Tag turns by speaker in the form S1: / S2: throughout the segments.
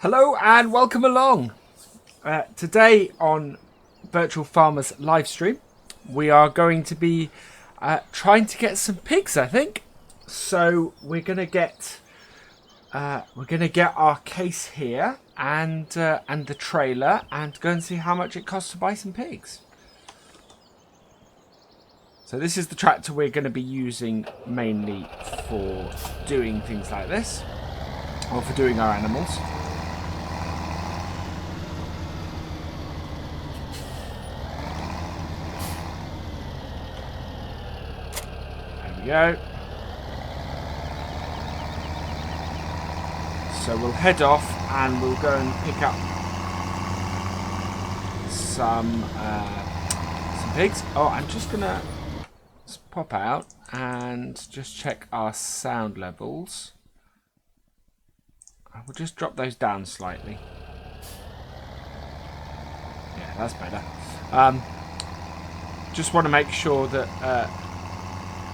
S1: Hello and welcome along. Today on Virtual Farmers live stream, we are going to be trying to get some pigs, I think. So we're gonna get our case here and the trailer and go and see how much it costs to buy some pigs. So this is the tractor we're going to be using mainly for doing things like this, or for doing our animals. There we go. So we'll head off and we'll go and pick up some pigs. Oh, I'm just going to pop out and just check our sound levels. I will just drop those down slightly. Yeah, that's better. Just want to make sure that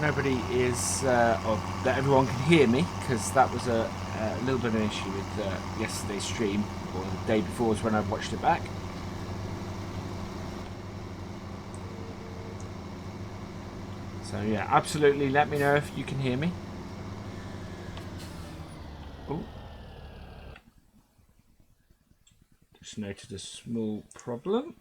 S1: nobody is, or that everyone can hear me, because that was a little bit of an issue with yesterday's stream, or the day before was when I watched it back. So yeah, absolutely let me know if you can hear me. Oh. Just noted a small problem.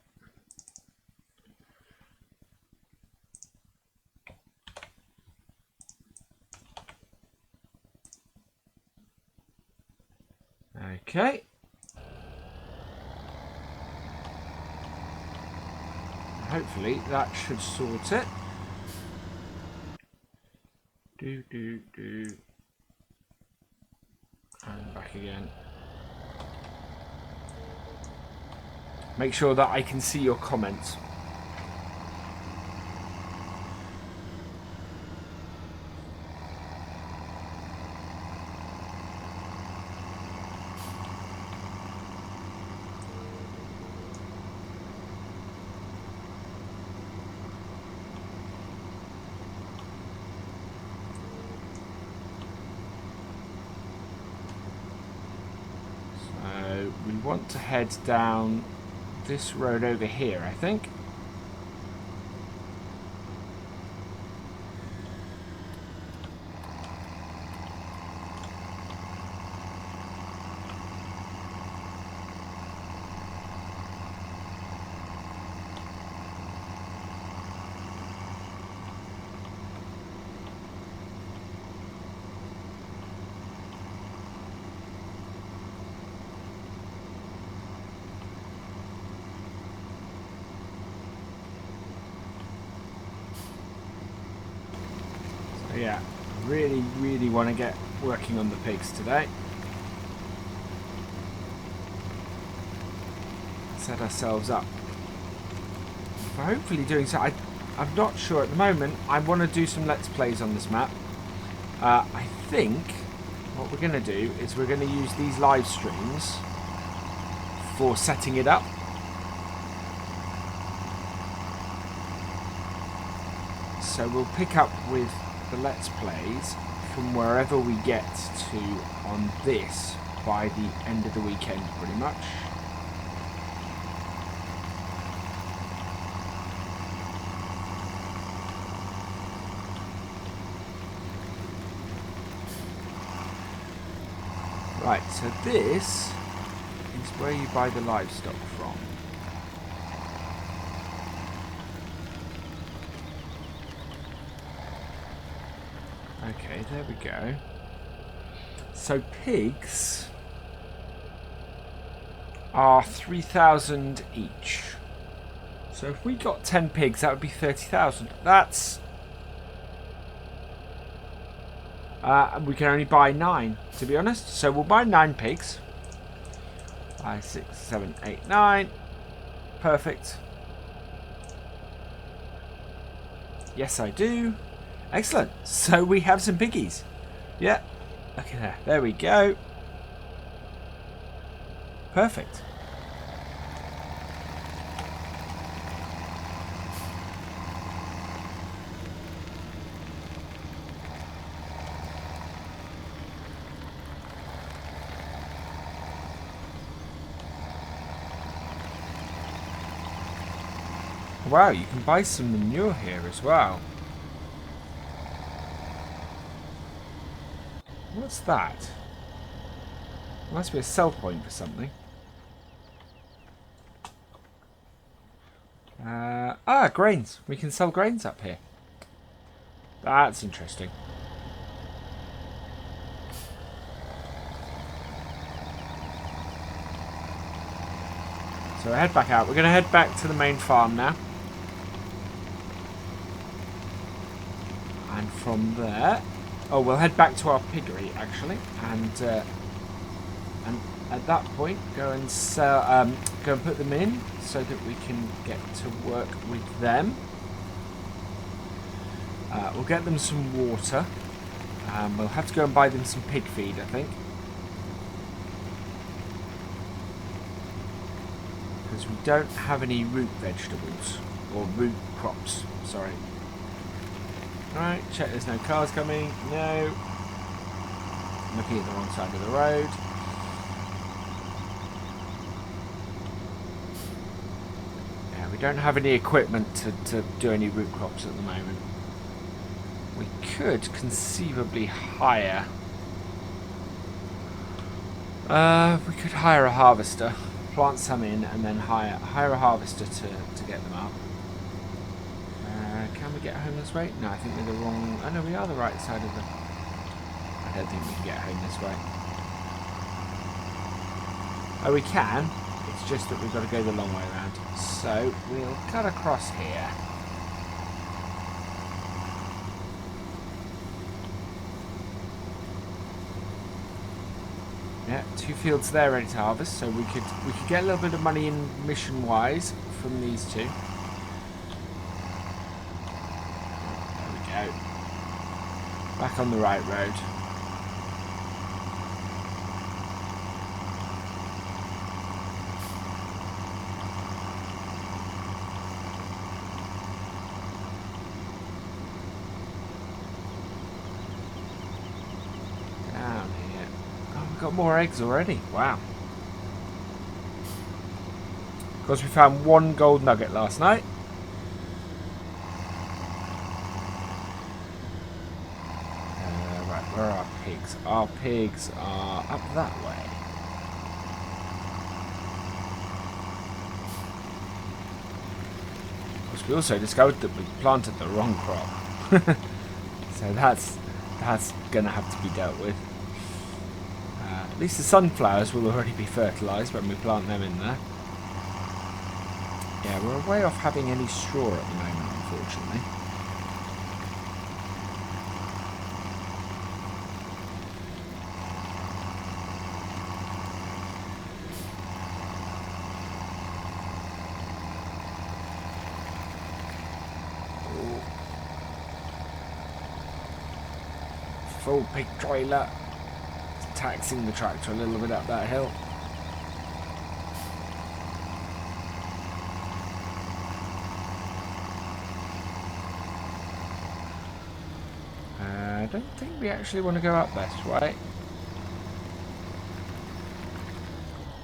S1: Okay. Hopefully that should sort it. And back again. Make sure that I can see your comments. So we want to head down this road over here, I think. Yeah, really want to get working on the pigs today. Set ourselves up for hopefully doing so. I'm not sure at the moment. I want to do some Let's Plays on this map. I think what we're going to do is we're going to use these live streams for setting it up. So we'll pick up with the Let's Plays from wherever we get to on this by the end of the weekend, pretty much. Right, so this is where you buy the livestock from. Okay, there we go. So pigs are 3,000 each. So if we got 10 pigs, that would be 30,000. That's... we can only buy 9, to be honest. So we'll buy 9 pigs. 5, 6, 7, 8, 9. Perfect. Yes, I do. Excellent. So we have some piggies. Yeah. Look at that. There we go. Perfect. Wow, you can buy some manure here as well. What's that? Must be a sell point for something. Grains. We can sell grains up here. That's interesting. So head back out. We're going to head back to the main farm now. And from there... Oh, we'll head back to our piggery, actually. And at that point, go and sell... go and put them in so that we can get to work with them. We'll get them some water. We'll have to go and buy them some pig feed, I think. Because we don't have any root vegetables. Or root crops, sorry. Alright, check there's no cars coming. No. I'm looking at the wrong side of the road. Yeah, we don't have any equipment to do any root crops at the moment. We could conceivably hire... we could hire a harvester. Plant some in and then hire a harvester to get them up. Can we get home this way? No, I think we're the wrong... Oh no, we are the right side of the... I don't think we can get home this way. Oh, we can. It's just that we've got to go the long way around. So, we'll cut across here. Yeah, 2 fields there ready to harvest, so we could get a little bit of money in mission-wise from these 2. There we go. Back on the right road. Got more eggs already. Wow. Of course, we found 1 gold nugget last night. Right, where are our pigs? Our pigs are up that way. Of course, we also discovered that we planted the wrong crop. So that's going to have to be dealt with. At least the sunflowers will already be fertilised when we plant them in there. Yeah, we're way off having any straw at the moment, unfortunately. Oh. Full pig trailer. Taxing the tractor a little bit up that hill. I don't think we actually want to go up this way.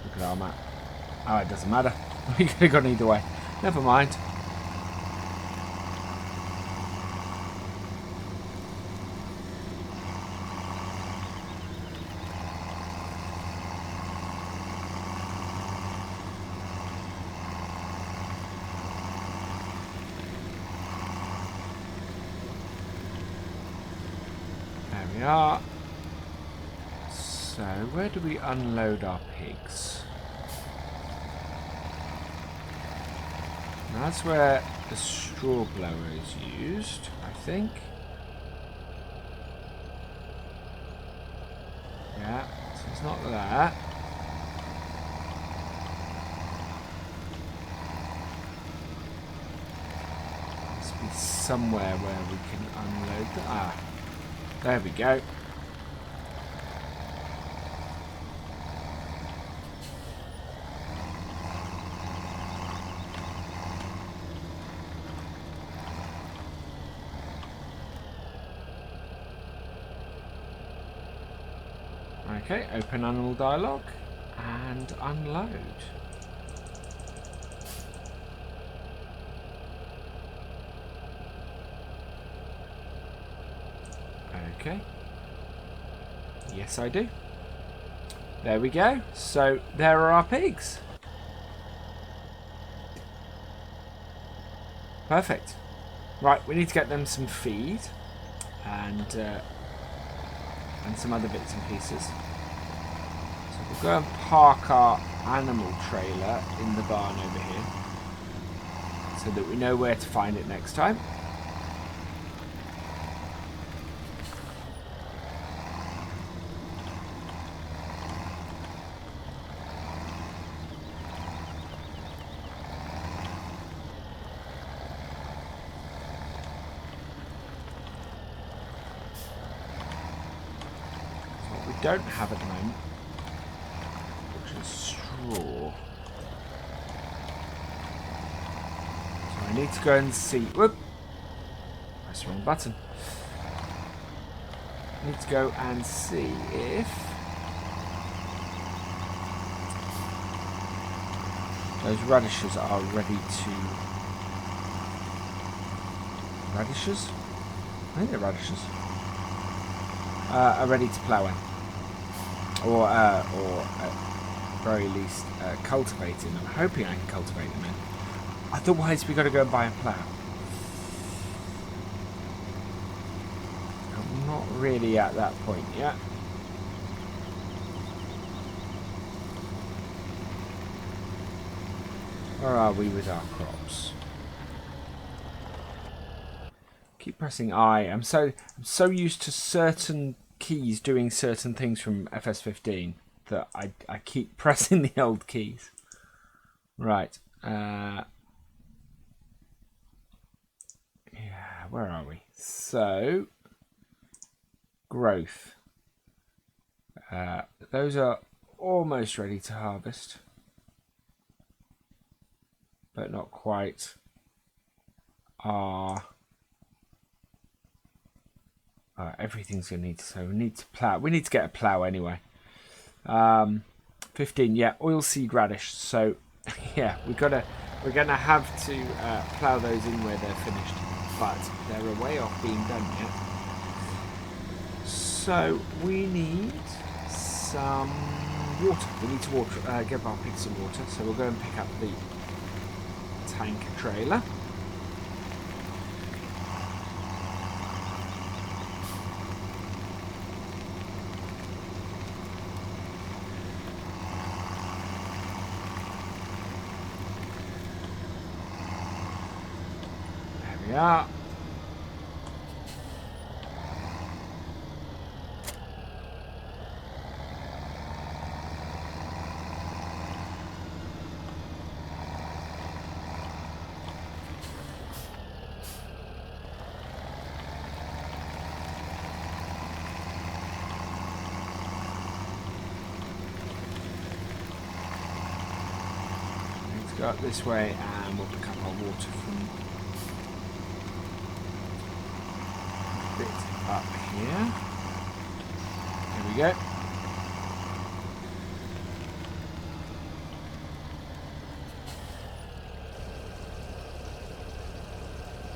S1: Look at our map. Oh, it doesn't matter. We could have gone either way. Never mind. We are. So, where do we unload our pigs? Now, that's where the straw blower is used, I think. Yeah, so it's not that. Must be somewhere where we can unload that. Ah. There we go. Okay, open animal dialogue and unload. Okay. Yes, I do. There we go. So there are our pigs. Perfect. Right, we need to get them some feed and some other bits and pieces. So we'll go and park our animal trailer in the barn over here so that we know where to find it next time. Don't have at the moment, which is straw. So I need to go and see. Whoop! Press the wrong button. I need to go and see if those radishes are ready to. Radishes? I think they're radishes. Are ready to plough in. Or at very least cultivating. I'm hoping I can cultivate them in. Otherwise, we've got to go and buy a plough. I'm not really at that point yet. Where are we with our crops? Keep pressing I. I'm so used to certain keys doing certain things from FS15 that I keep pressing the old keys. Right. Yeah, where are we? So, growth. Those are almost ready to harvest, but not quite. Everything's gonna need to. So we need to plough. We need to get a plough anyway. 15. Yeah, oilseed radish. So yeah, we're gonna have to plough those in where they're finished, but they're a way off being done yet. So we need some water. We need to give our pigs some water. So we'll go and pick up the tank trailer. Yeah. Let's go up this way and we'll pick up our water from bit up here. There we go.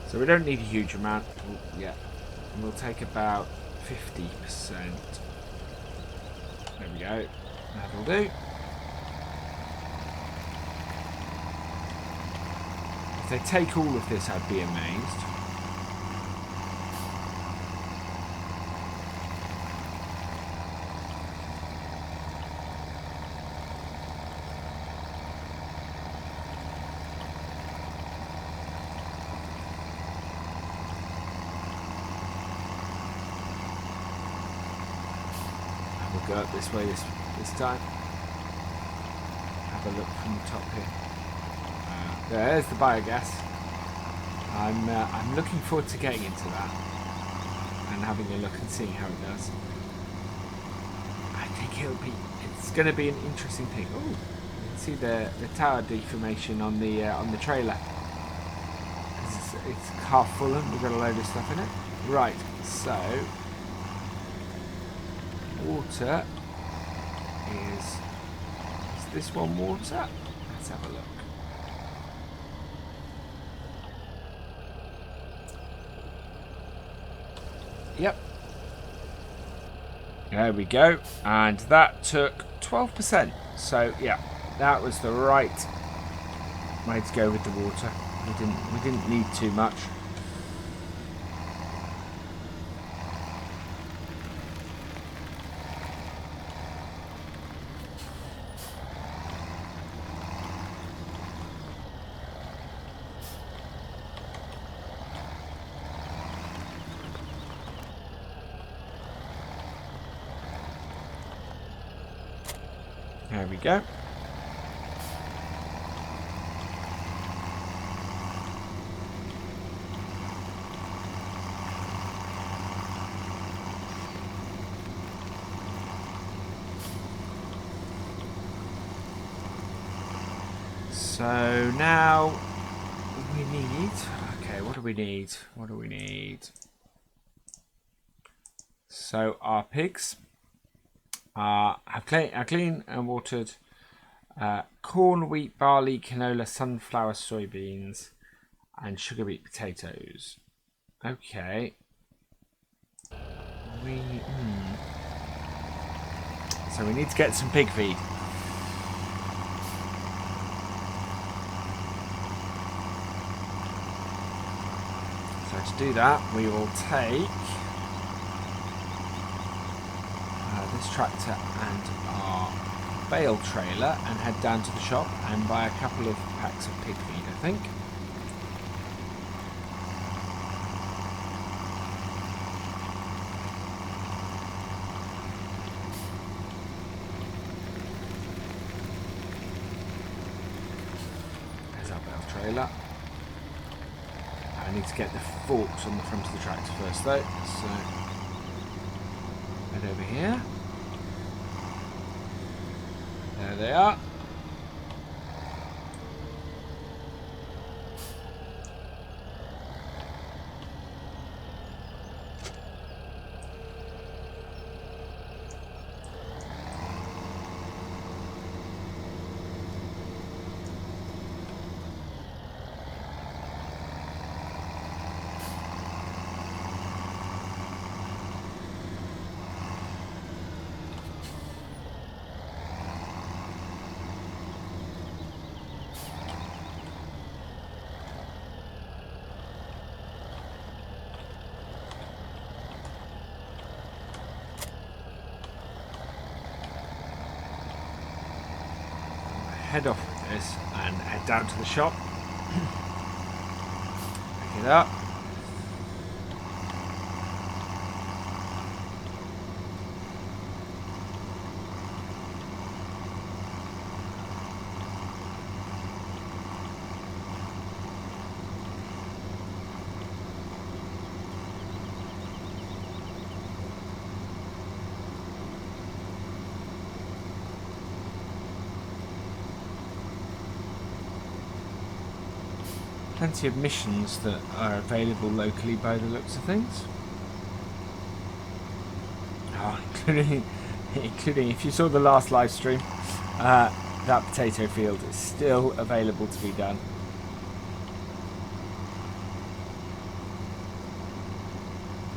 S1: So we don't need a huge amount. Yeah, and we'll take about 50%. There we go. That'll do. If they take all of this, I'd be amazed. Go up this way this time. Have a look from the top here. There's the biogas. I'm looking forward to getting into that and having a look and seeing how it does. I think it's going to be an interesting thing. Oh, you can see the tower deformation on the trailer. It's half full and we've got a load of stuff in it. Right, so. Water is this one water? Let's have a look. Yep. There we go. And that took 12%. So yeah, that was the right way to go with the water. We didn't need too much. There we go. So now we need, okay, what do we need? What do we need? So our pigs are clean and watered corn, wheat, barley, canola, sunflower, soybeans, and sugar beet potatoes. Okay. So we need to get some pig feed. So to do that, we will take this tractor and our bale trailer and head down to the shop and buy a couple of packs of pig feed, I think. There's our bale trailer. I need to get the forks on the front of the tractor first though, so head over here. There they are. Head off with this and head down to the shop. Pick it up. Plenty of missions that are available locally by the looks of things. Oh, including if you saw the last live stream, that potato field is still available to be done.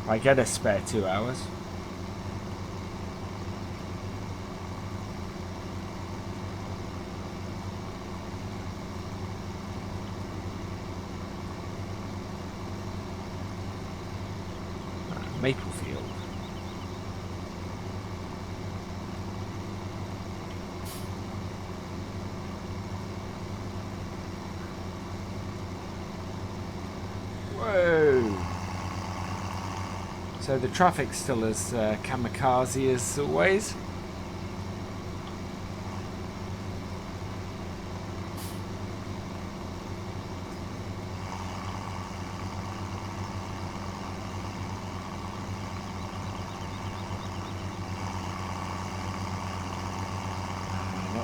S1: I get a spare 2 hours. Maplefield. Whoa! So the traffic's still as kamikaze as always.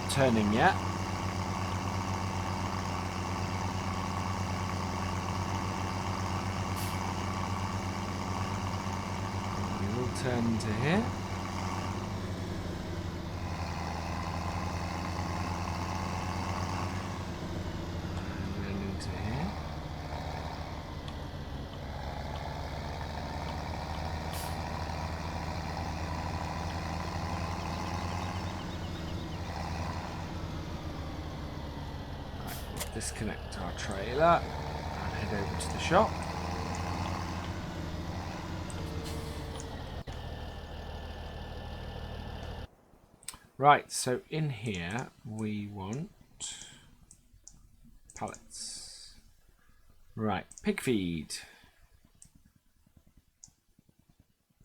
S1: Turning yet. We will turn to here. And then into here. disconnect our trailer and head over to the shop. Right, so in here we want pallets. Right, pig feed.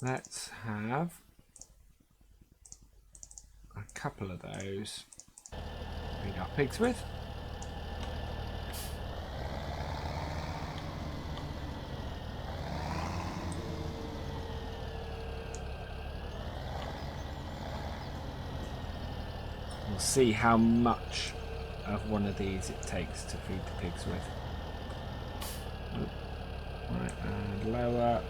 S1: Let's have a couple of those feed our pigs with. We'll see how much of one of these it takes to feed the pigs with. Right, and lower.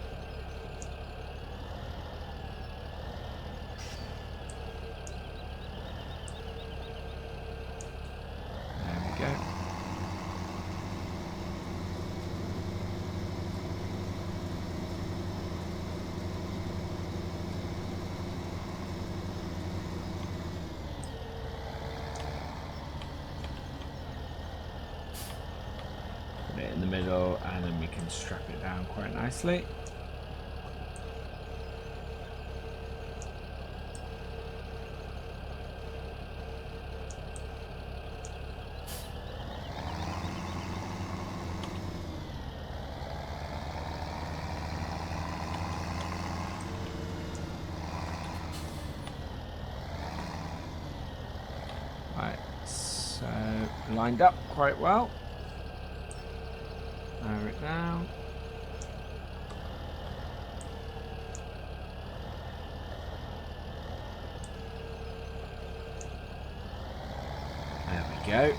S1: There we go. Put it in the middle and then we can strap it down quite nicely. Right, so lined up quite well. Lower it down. There we go.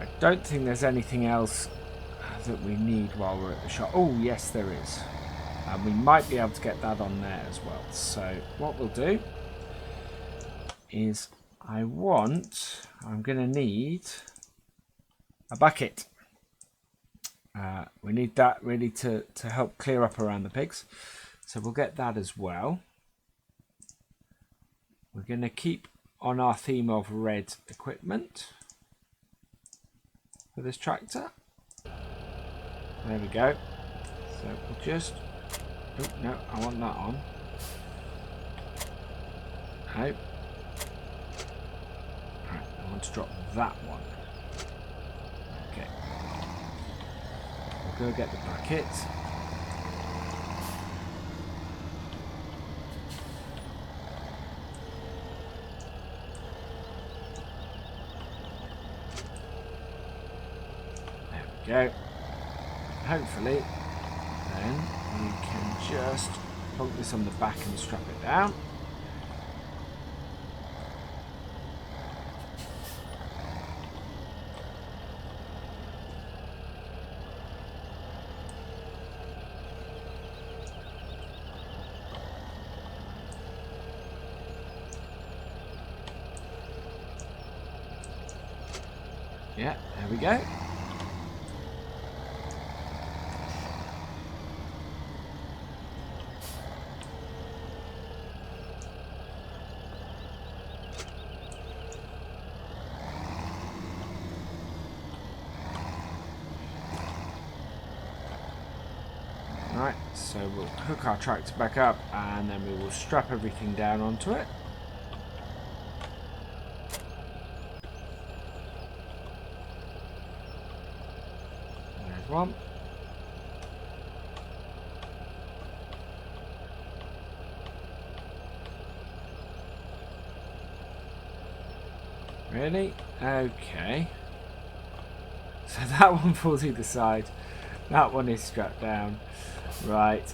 S1: I don't think there's anything else that we need while we're at the shop. Oh, yes, there is. And we might be able to get that on there as well. So what we'll do is I'm going to need a bucket. We need that really to help clear up around the pigs. So we'll get that as well. We're going to keep on our theme of red equipment for this tractor. There we go. So we'll just... Oh, no, I want that on. No. Right, I want to drop that one. Okay. We'll go get the bucket. There we go. Hopefully, then we can just plonk this on the back and strap it down. Yeah, there we go. Right, so we'll hook our tractor back up and then we will strap everything down onto it. There's one. Really? Okay. So that one falls either side. That one is strapped down. Right.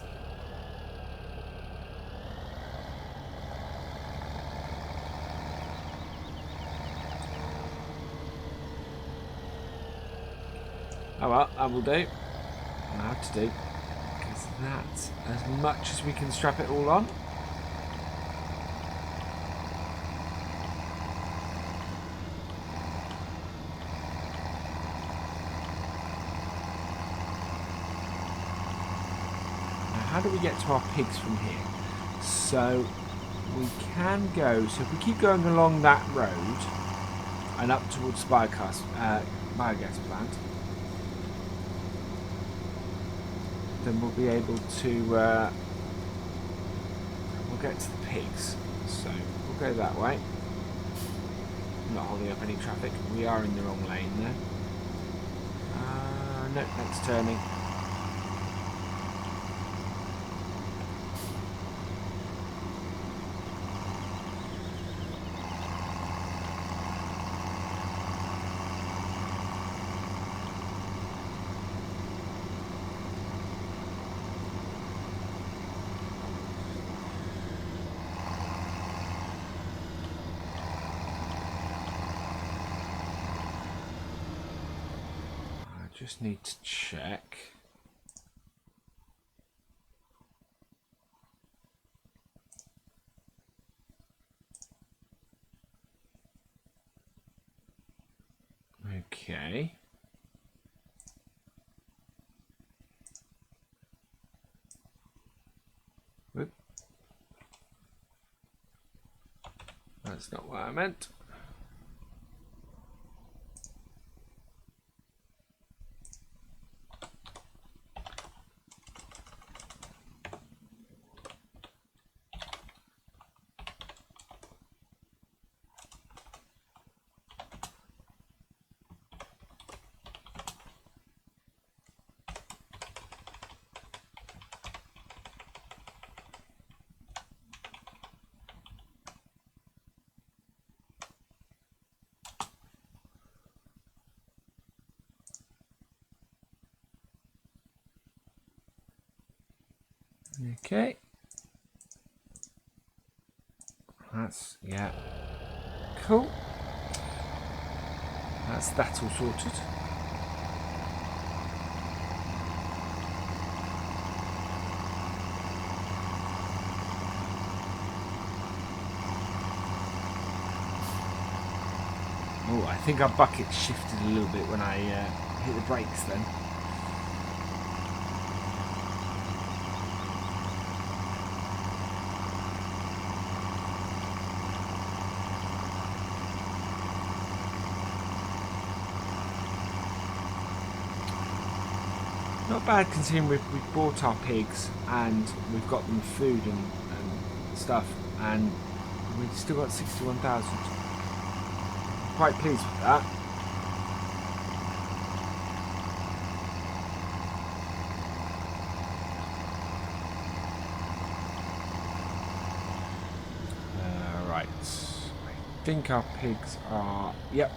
S1: Oh well, that will do. I have to do. Because that's as much as we can strap it all on. How do we get to our pigs from here? So we can go. So if we keep going along that road and up towards biogas plant, then we'll be able to. We'll get to the pigs. So we'll go that way. Not holding up any traffic. We are in the wrong lane there. No, next turning. Just need to check. Okay. Whoop. That's not what I meant. Okay. That's, yeah. Cool. That's that all sorted. Oh, I think our bucket shifted a little bit when I hit the brakes then. Not bad considering we've bought our pigs and we've got them food and stuff, and we've still got 61,000. Quite pleased with that. Right. I think our pigs are... Yep.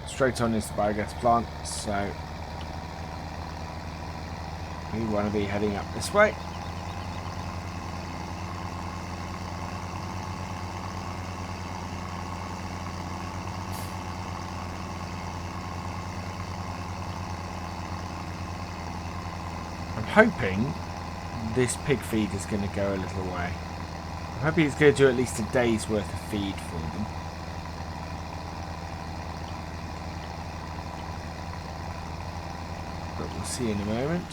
S1: Straight on is the biogas plant, so we want to be heading up this way. I'm hoping this pig feed is going to go a little way. I'm hoping it's going to do at least a day's worth of feed for them. But we'll see in a moment.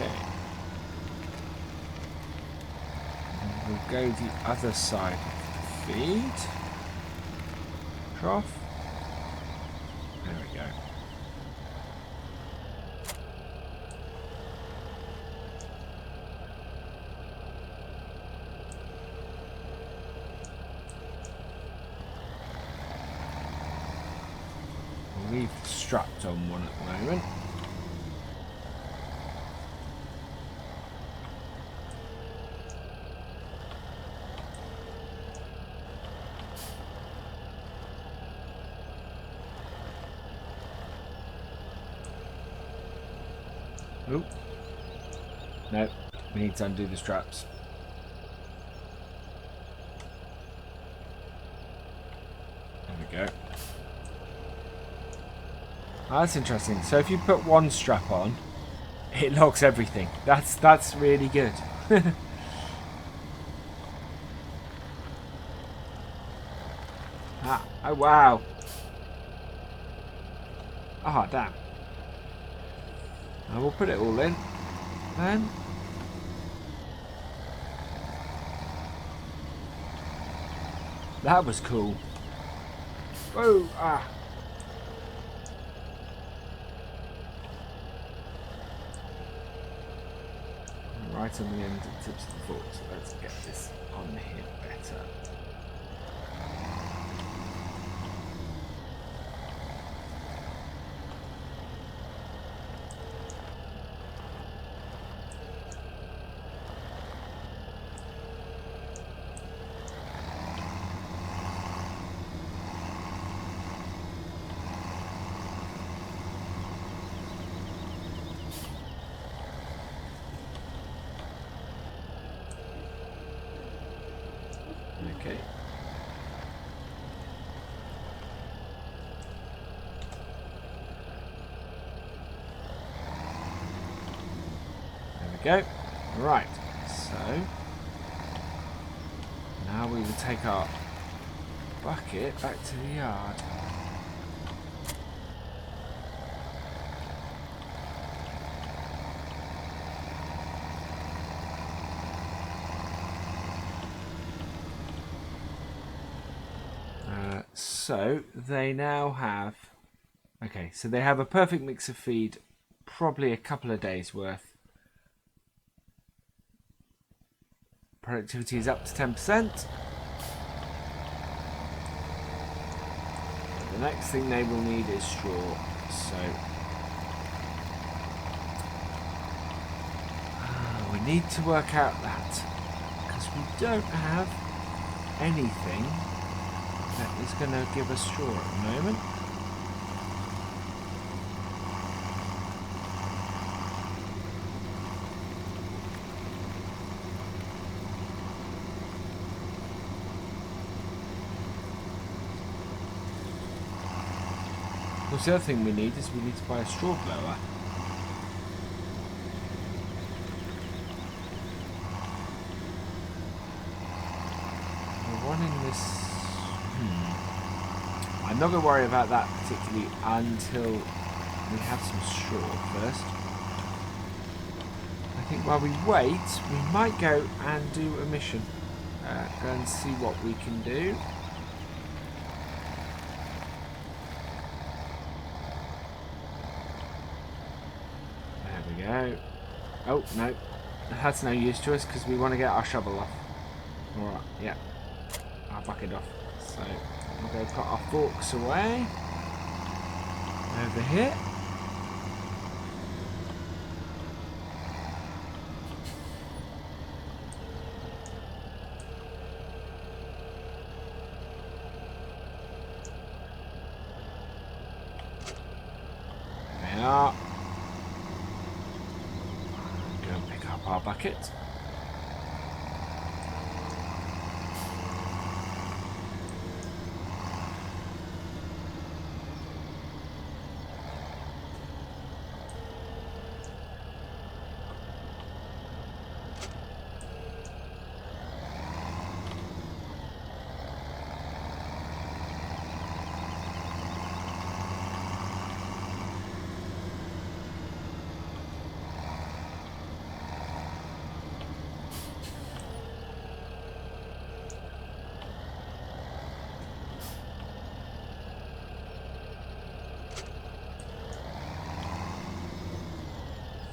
S1: Okay. And we'll go the other side of the feed trough. There we go. We've strapped on one at the moment. Oh. No, we need to undo the straps. There Oh, that's interesting. So if you put one strap on, it locks everything. That's really good. Ah, oh wow. Ah, oh, damn. I will put it all in. Then. That was cool. Whoa, ah. Right on the end of the tips of the forks. Let's get this on here better. Okay. There we go. Right. So now we will take our bucket back to the yard. So they now have, okay, so they have a perfect mix of feed, probably a couple of days worth. Productivity is up to 10%. The next thing they will need is straw. So we need to work out that, because we don't have anything that is going to give us straw at the moment. Of course, the other thing we need is we need to buy a straw blower. We're running this. I'm not going to worry about that particularly until we have some straw first. I think while we wait, we might go and do a mission. Go and see what we can do. There we go. Oh, no. That's no use to us because we want to get our shovel off. Alright, yeah. Our bucket off. So we'll go put our forks away. Over here. There we are. Go and pick up our bucket.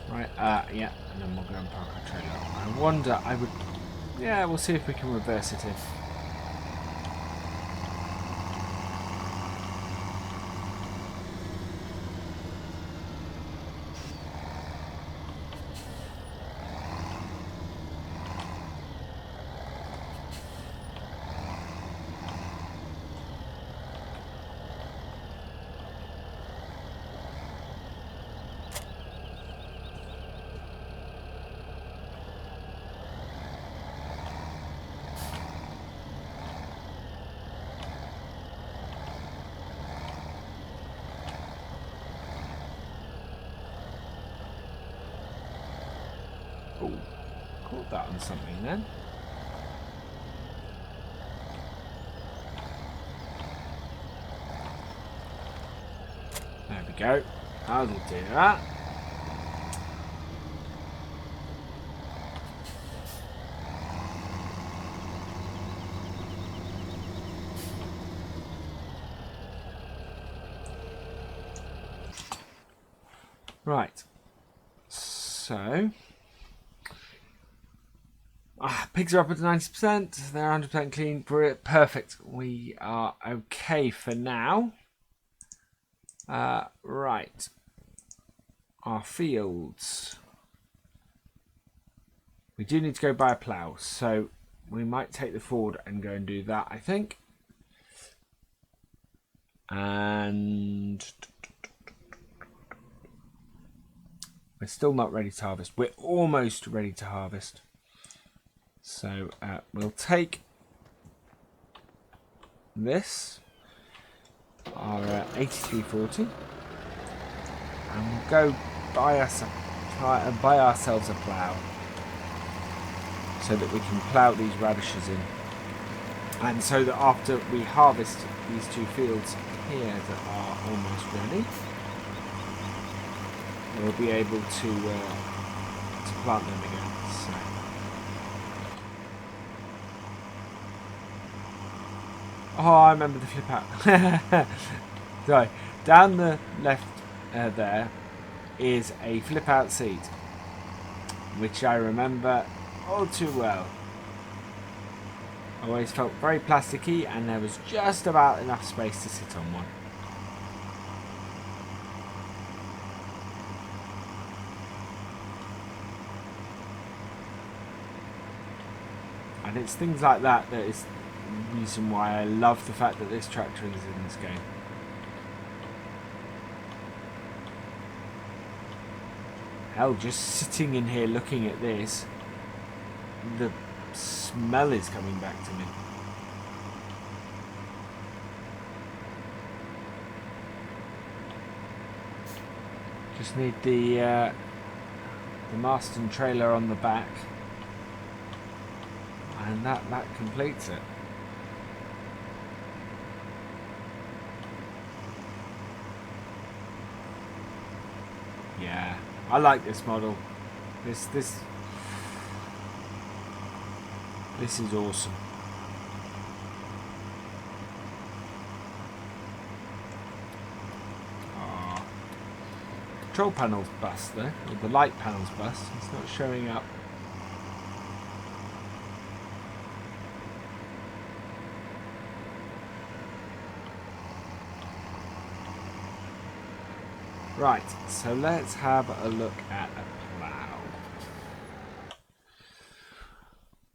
S1: Right, yeah, and then we'll go and park our trailer. I wonder, yeah, we'll see if we can reverse it in. Oh, caught that on something then. There we go. That'll do that. Right. So, pigs are up at 90%. They're 100% clean. Perfect. We are okay for now. Right. Our fields. We do need to go buy a plough, so we might take the Ford and go and do that, I think. And we're still not ready to harvest. We're almost ready to harvest. So we'll take this, our 8340, and we'll go buy ourselves a plough so that we can plough these radishes in. And so that after we harvest these two fields here that are almost ready, we'll be able to plant them again. So. Oh, I remember the flip out. So, down the left there is a flip out seat, which I remember all too well. I always felt very plasticky, and there was just about enough space to sit on one. And it's things like that that is the reason why I love the fact that this tractor is in this game. Hell, just sitting in here looking at this, the smell is coming back to me. Just need the Marston trailer on the back, and that completes it. Yeah, I like this model. This is awesome. Control panel's bust though, or the light panel's bust. It's not showing up. Right, so let's have a look at a plough.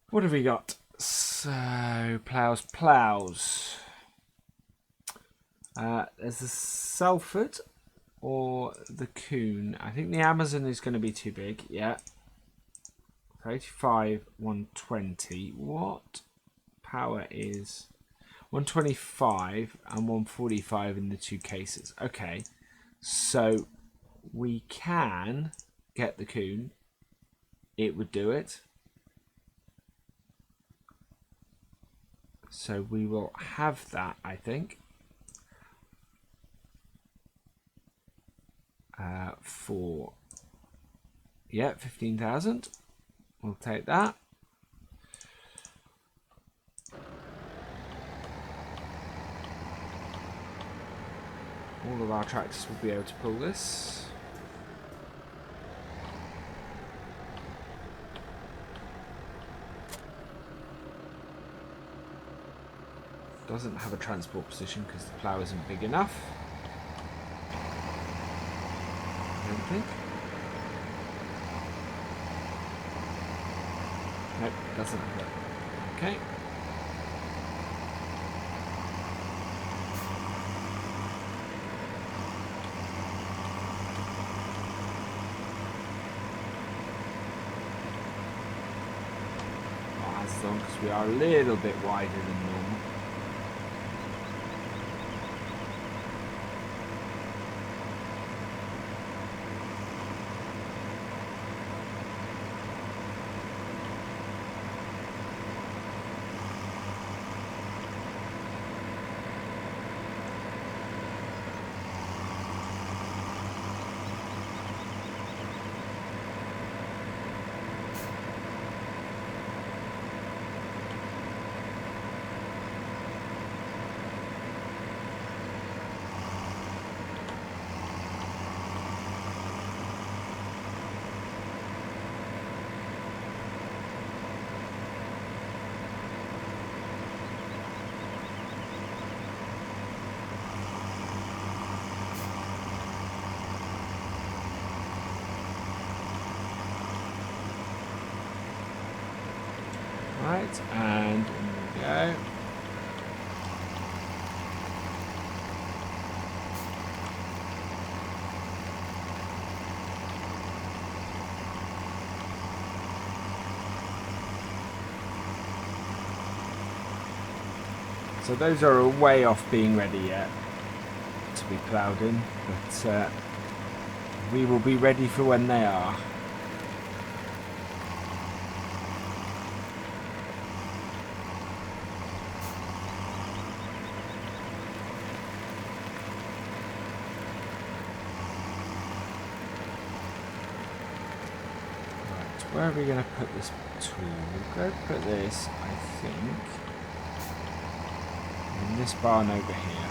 S1: What have we got? So, ploughs. There's the Salford or the Kuhn. I think the Amazon is going to be too big. Yeah. 85, 120. What power is 125 and 145 in the two cases? Okay. So we can get the Kuhn. It would do it. So we will have that, I think. For 15,000. We'll take that. All of our tractors will be able to pull this. Doesn't have a transport position because the plough isn't big enough. I don't think. Nope, doesn't have it. Okay. Not as long because we are a little bit wider than normal. Right, and in we go. So those are a way off being ready yet to be ploughed in, but we will be ready for when they are. Right, where are we going to put this tool? We'll go put this, I think, in this barn over here.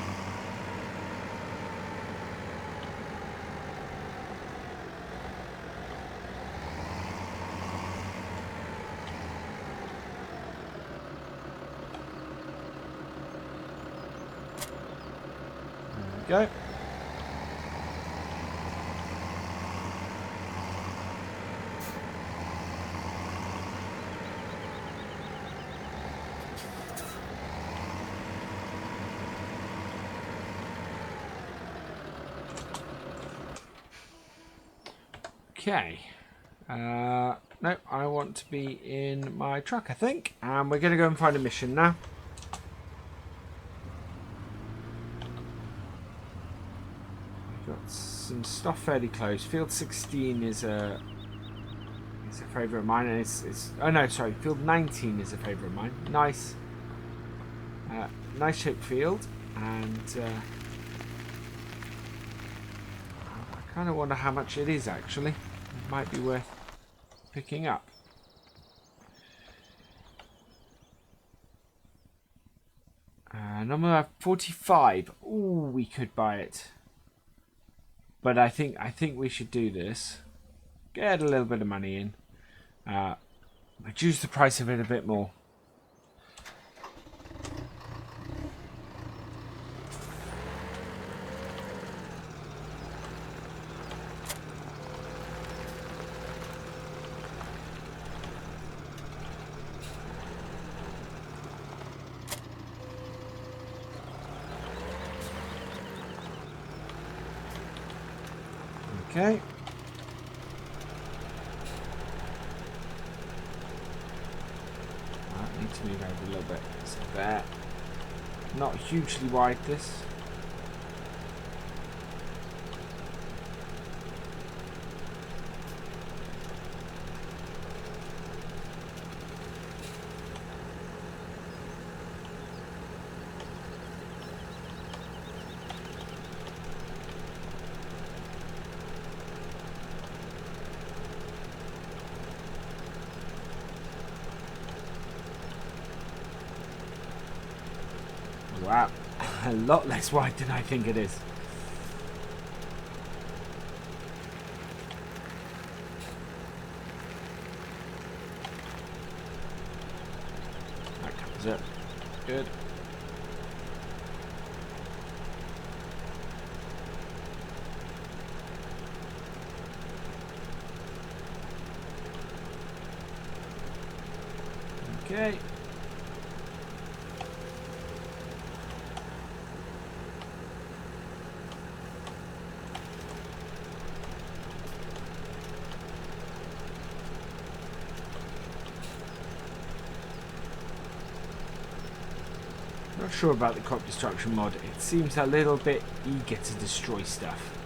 S1: Go. Okay. No, I want to be in my truck, I think. And we're going to go and find a mission now. We've got some stuff fairly close. Field 16 is a favourite of mine. And it's oh no, sorry. Field 19 is a favourite of mine. Nice. Nice shaped field. And I kind of wonder how much it is actually. It might be worth picking up. Number 45. Ooh, we could buy it. But I think we should do this. Get a little bit of money in. Reduce the price of it a bit more. Okay. I need to move over a little bit. So there. Not hugely wide this. Wow, a lot less wide than I think it is. That covers it. Good. Okay. Not sure about the crop destruction mod. It seems a little bit eager to destroy stuff.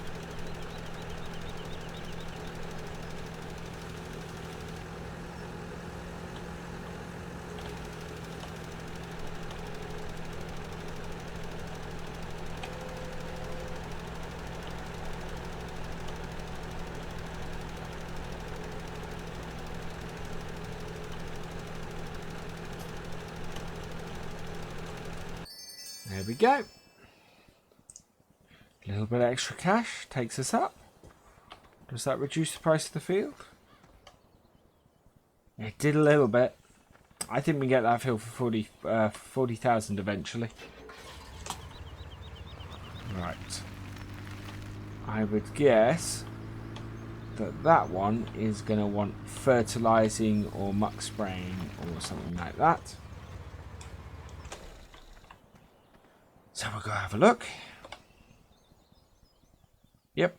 S1: There we go. A little bit of extra cash takes us up. Does that reduce the price of the field? It did a little bit. I think we get that field for 40,000 eventually. Right. I would guess that one is going to want fertilizing or muck spraying or something like that. So we'll go have a look. Yep.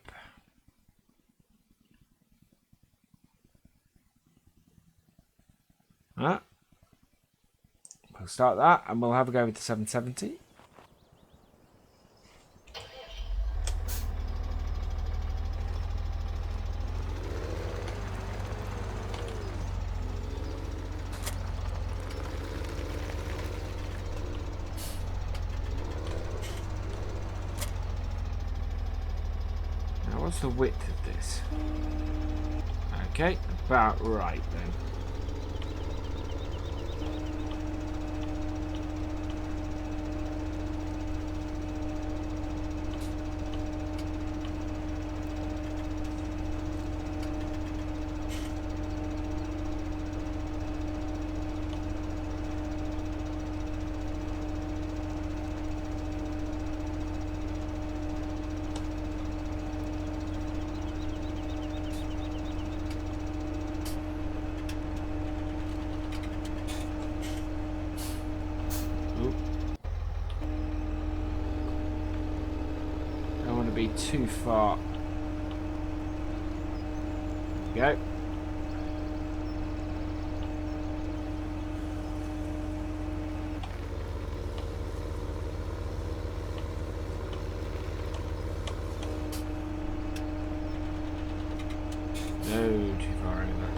S1: We'll start that and we'll have a go with the 770. Now what's the width of this? Okay, about right then. Be too far. Go. No, too far over.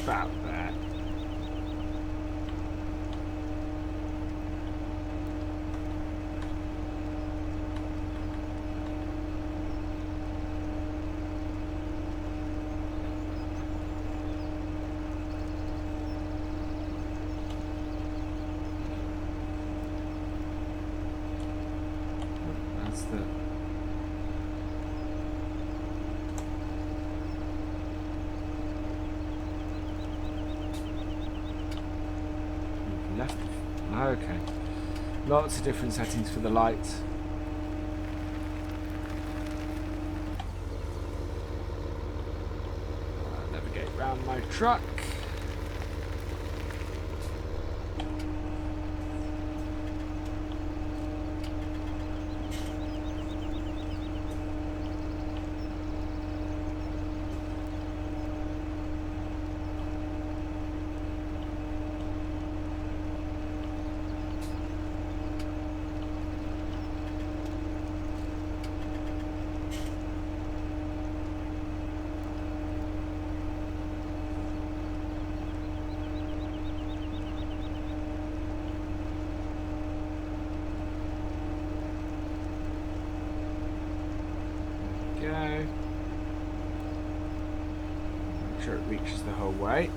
S1: About that. That's the... left. Okay. Lots of different settings for the lights. Navigate around my truck. Go. Make sure it reaches the whole way.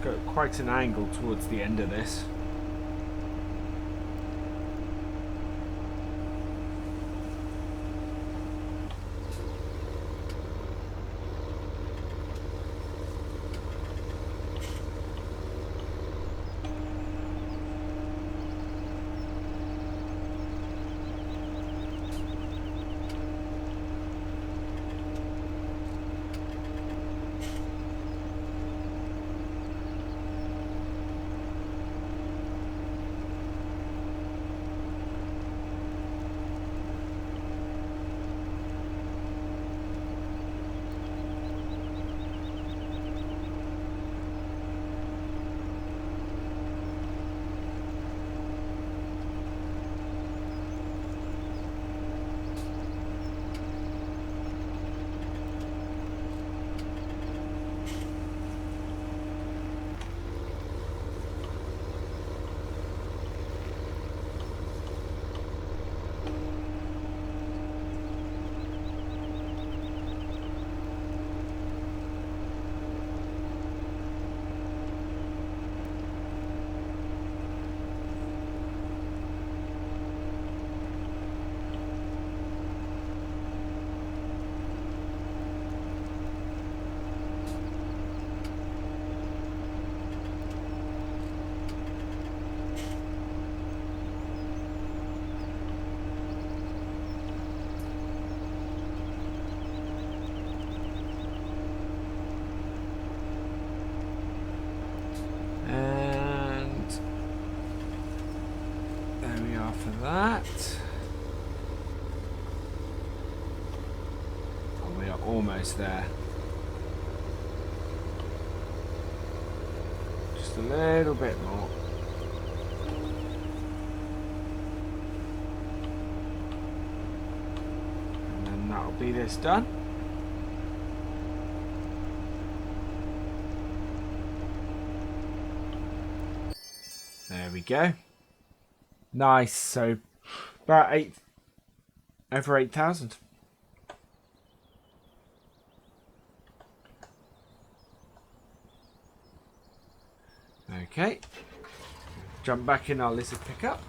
S1: Got quite an angle towards the end of this. we are for that. And we are almost there. Just a little bit more. And then that'll be this done. There we go. Nice. So about over 8,000. Okay. Jump back in our lizard pickup.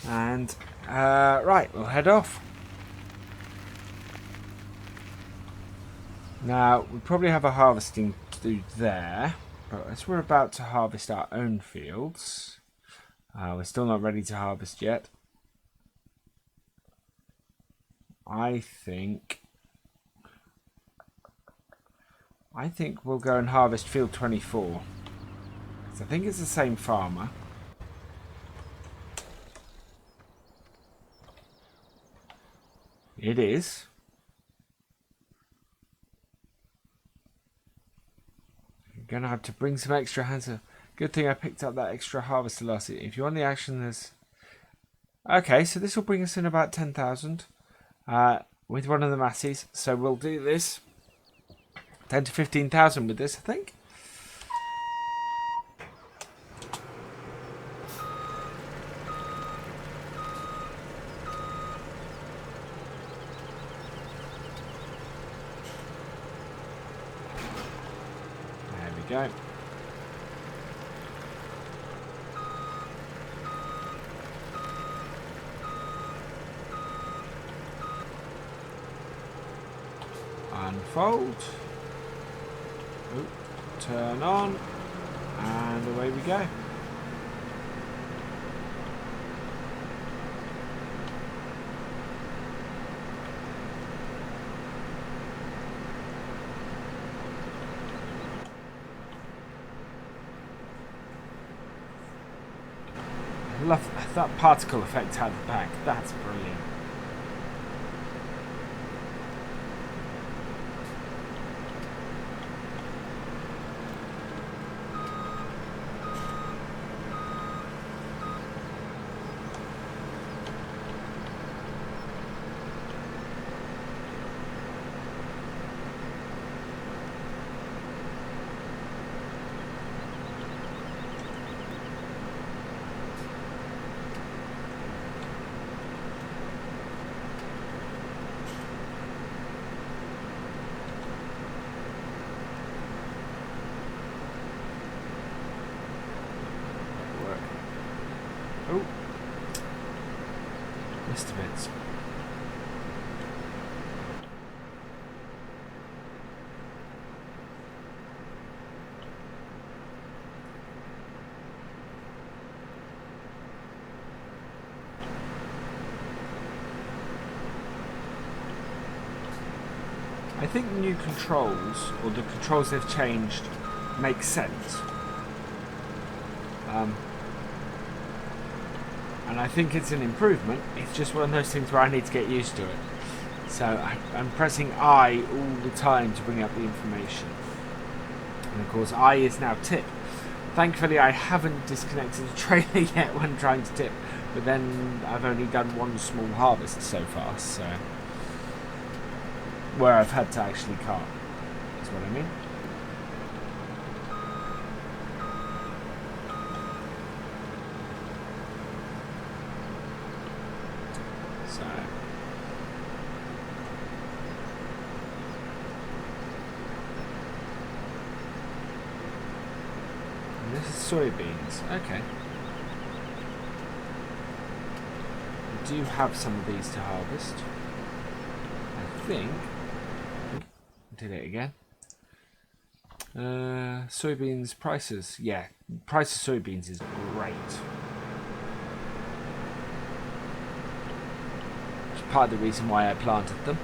S1: And right, we'll head off. Now, we probably have a harvesting to do there, but as we're about to harvest our own fields, we're still not ready to harvest yet. I think we'll go and harvest field 24. So I think it's the same farmer. It is. You're going to have to bring some extra hands. Good thing I picked up that extra harvester last year. If you want the action, there's... Okay, so this will bring us in about 10,000 with one of the masses. So we'll do this. 10 to 15,000 with this, I think. Go. Unfold. Ooh, turn on. And away we go. I love that particle effect out the back. That's brilliant. Oh, missed a bit. I think the new controls, or the controls they've changed, make sense. And I think it's an improvement. It's just one of those things where I need to get used to it. So I'm pressing I all the time to bring up the information. And of course I is now tip. Thankfully I haven't disconnected the trailer yet when trying to tip. But then I've only done one small harvest so far. So where I've had to actually cart. That's what I mean. This is soybeans. Okay. We do have some of these to harvest. I think. Did it again. Soybeans prices. Yeah, price of soybeans is great. It's part of the reason why I planted them.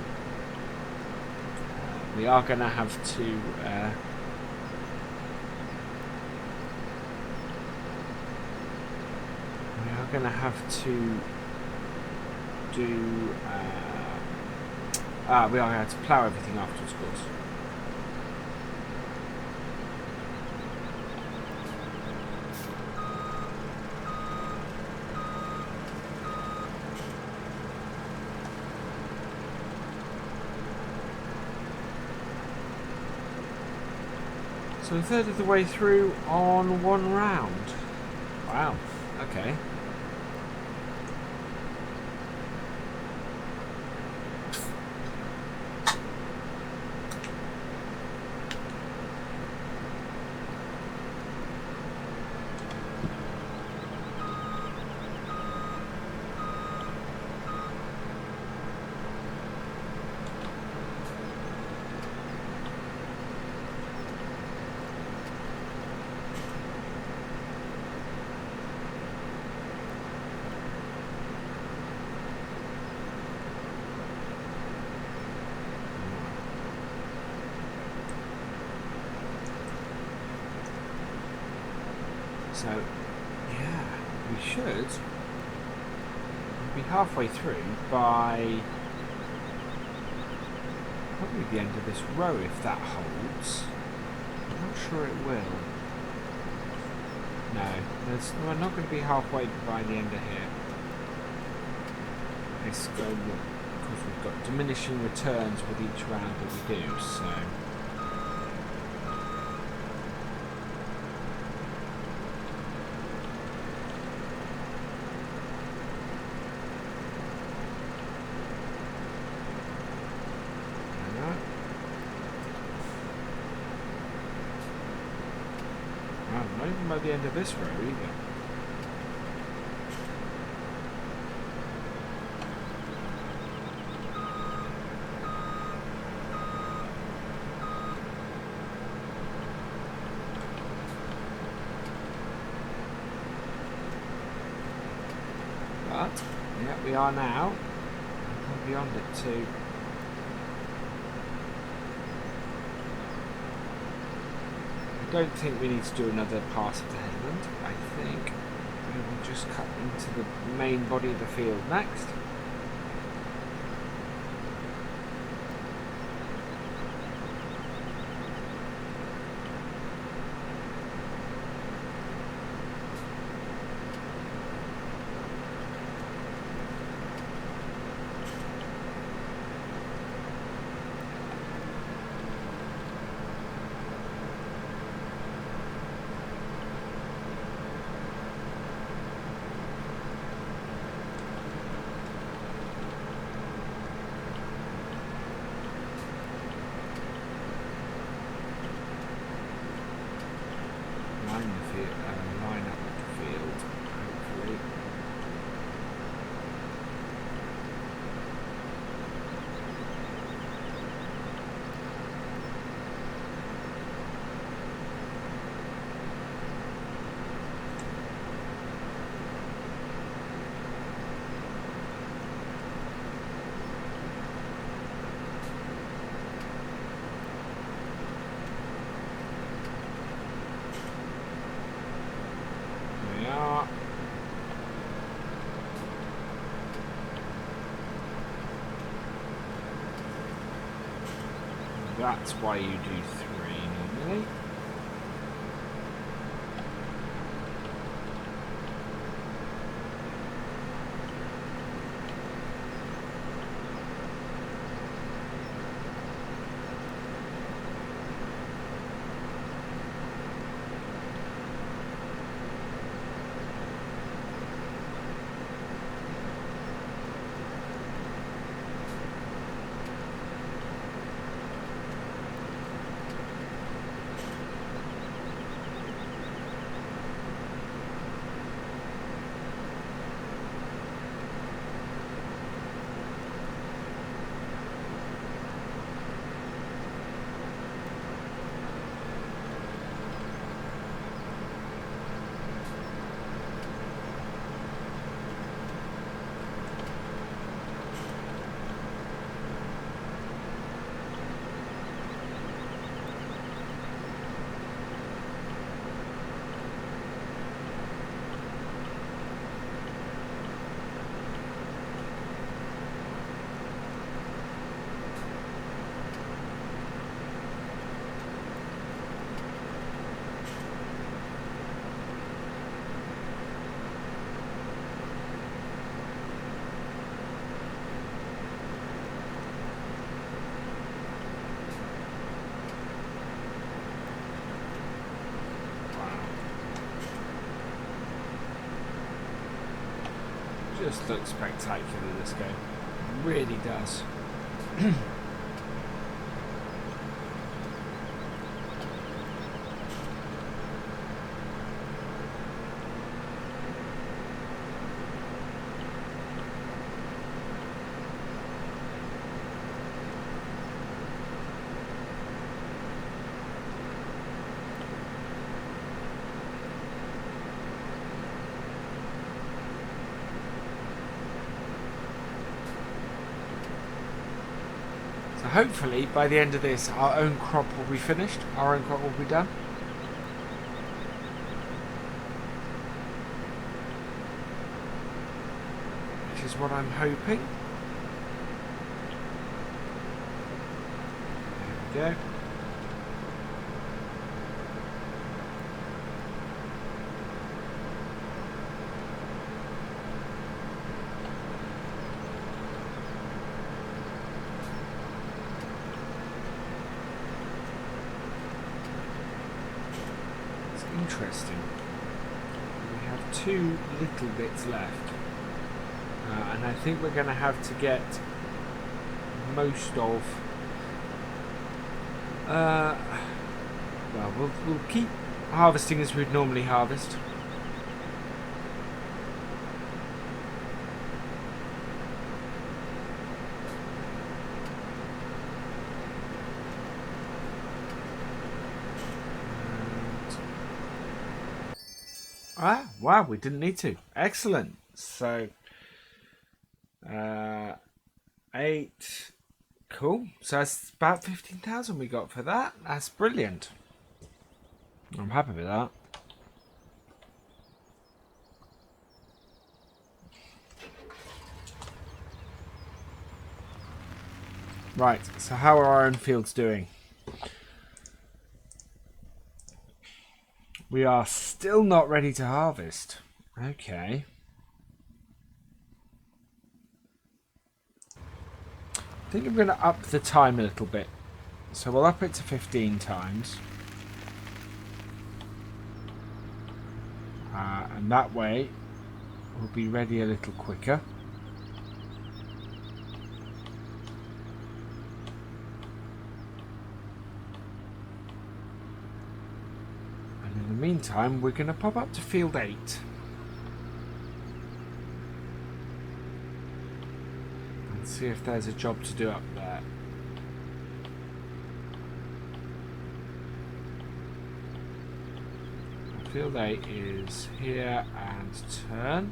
S1: We are going to have to do we are going to have to plough everything afterwards, of course. So a third of the way through on one round. Wow, okay. So, yeah, we should be halfway through by probably the end of this row if that holds. I'm not sure it will. No, we're not going to be halfway by the end of here. It's going to, because we've got diminishing returns with each round that we do, so... Not even by the end of this row either. But, yeah, we are now. I'm beyond it too. I don't think we need to do another pass of the headland. I think we will just cut into the main body of the field next. Line up the field, hopefully. We are. That's why you do 3 normally. just looks spectacular, this game. It really does. Hopefully, by the end of this, our own crop will be finished. Our own crop will be done. Which is what I'm hoping. There we go. Interesting. We have 2 little bits left, and I think we're going to have to get most of. Well, we'll keep harvesting as we'd normally harvest. Ah, wow, we didn't need to. Excellent. So, 8. Cool. So that's about 15,000 we got for that. That's brilliant. I'm happy with that. Right, so how are our own fields doing? We are still not ready to harvest. Okay. I think I'm going to up the time a little bit. So we'll up it to 15 times. And that way we'll be ready a little quicker. In the meantime, we're going to pop up to field 8. And see if there's a job to do up there. Field 8 is here and turn.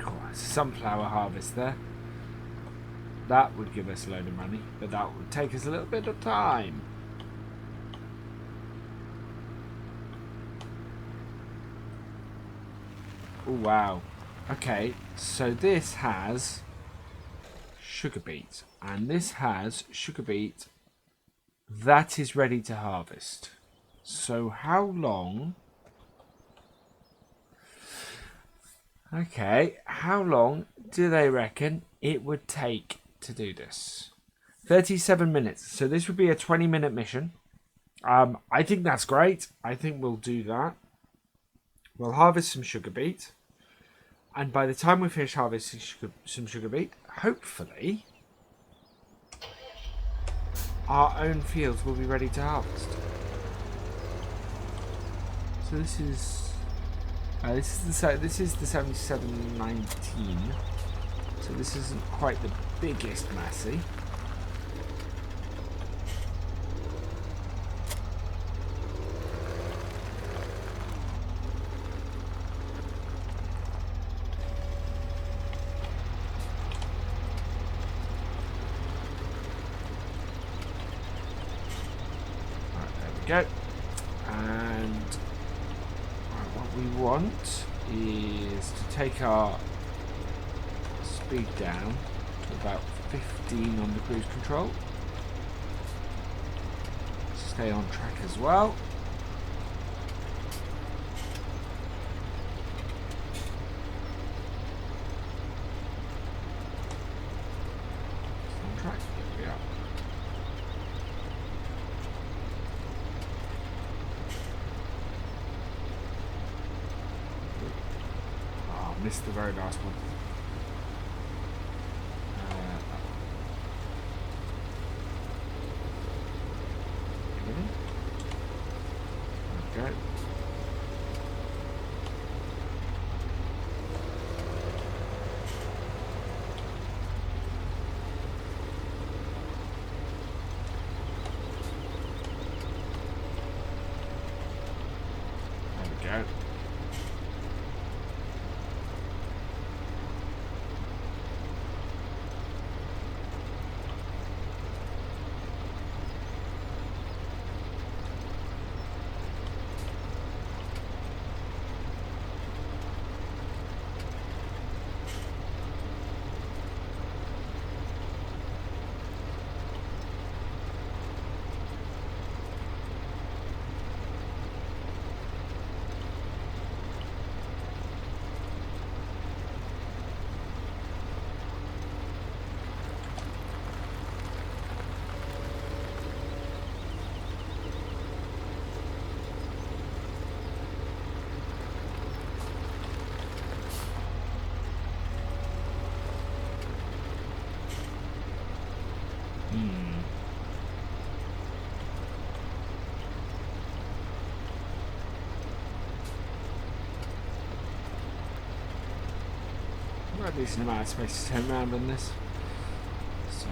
S1: Oh, it's a sunflower harvest there. That would give us a load of money, but that would take us a little bit of time. Oh, wow. Okay, so this has sugar beet, and this has sugar beet that is ready to harvest. So how long... Okay, how long do they reckon it would take to do this? 37 minutes. So this would be a 20-minute mission. I think that's great. I think we'll do that. We'll harvest some sugar beet. And by the time we finish harvesting some sugar beet, hopefully, our own fields will be ready to harvest. So this is... this is the 7719, so this isn't quite the biggest Massey. Right, there we go. And what we want is to take our speed down to about 15 on the cruise control. Stay on track as well. Stay on track. There we are. Missed the very last one. go. There we go. 've got a decent amount of space to turn around on this. So.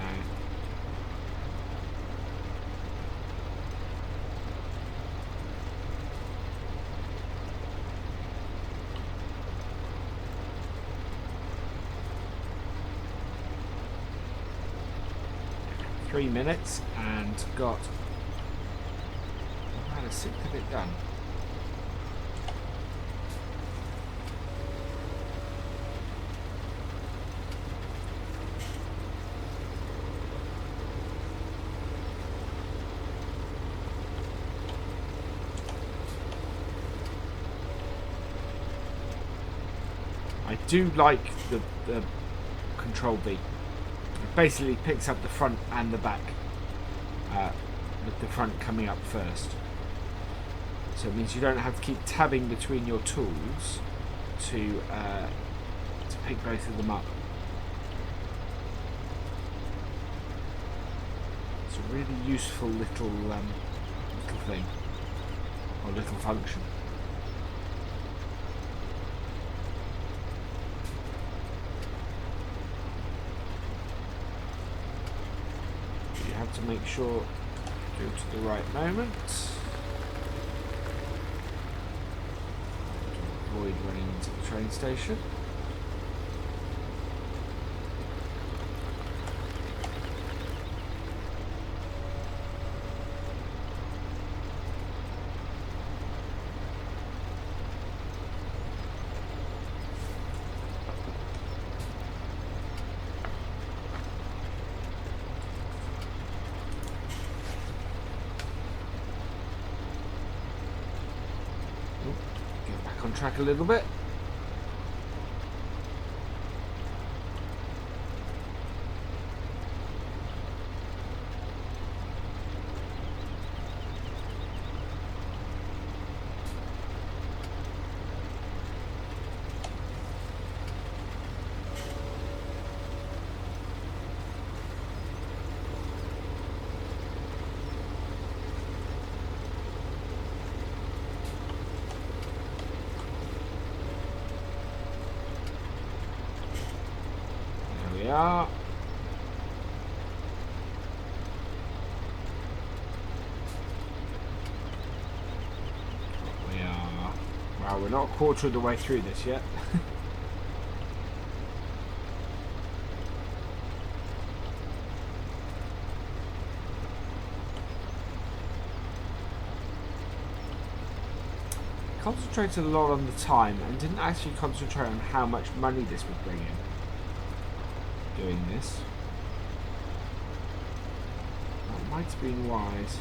S1: Three minutes and got about a sixth of it done. I do like the control V. It basically picks up the front and the back, with the front coming up first. So it means you don't have to keep tabbing between your tools to pick both of them up. It's a really useful little thing, or little function. To make sure go to the right moment. To avoid running into the train station. On track a little bit. Yeah. We are. Well, we're not a quarter of the way through this yet. Concentrated a lot on the time and didn't actually concentrate on how much money this would bring in. Doing this. That might have been wise.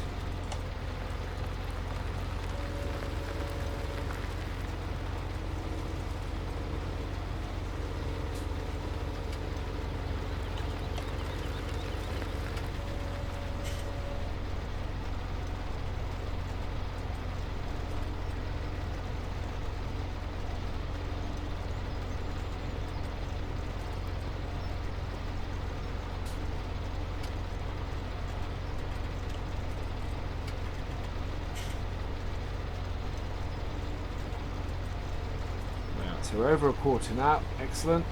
S1: So we're over a quarter now. Excellent.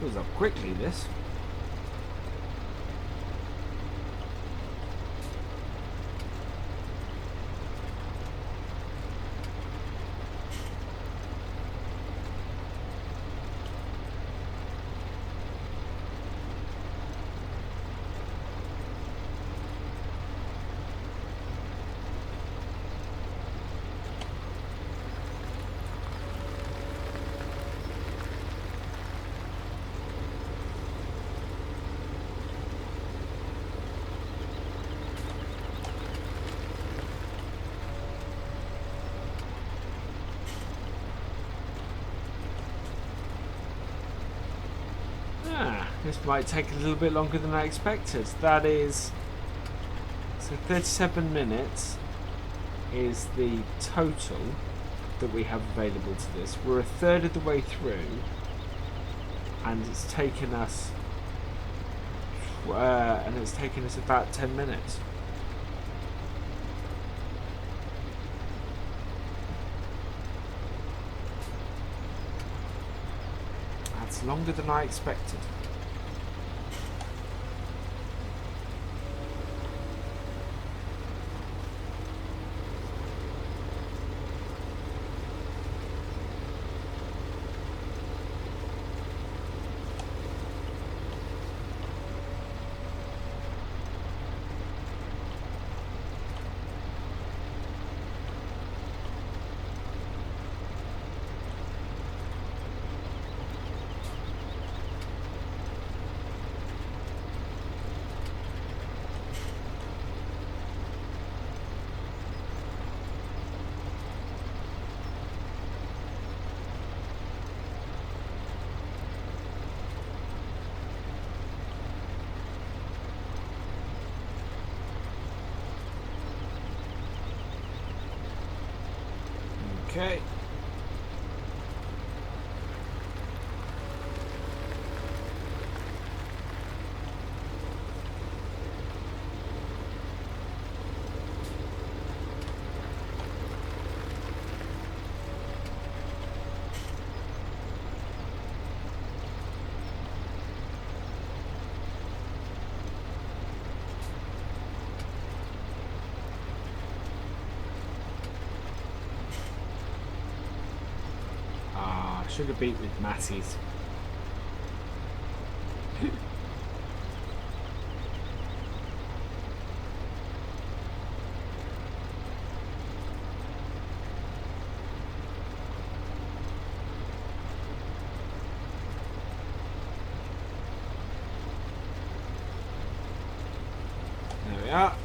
S1: Goes up quickly, this. This might take a little bit longer than I expected. That is... So 37 minutes is the total that we have available to this. We're a third of the way through. And it's taken us... about 10 minutes. That's longer than I expected. Okay. Should have beat with Massey's. There we are.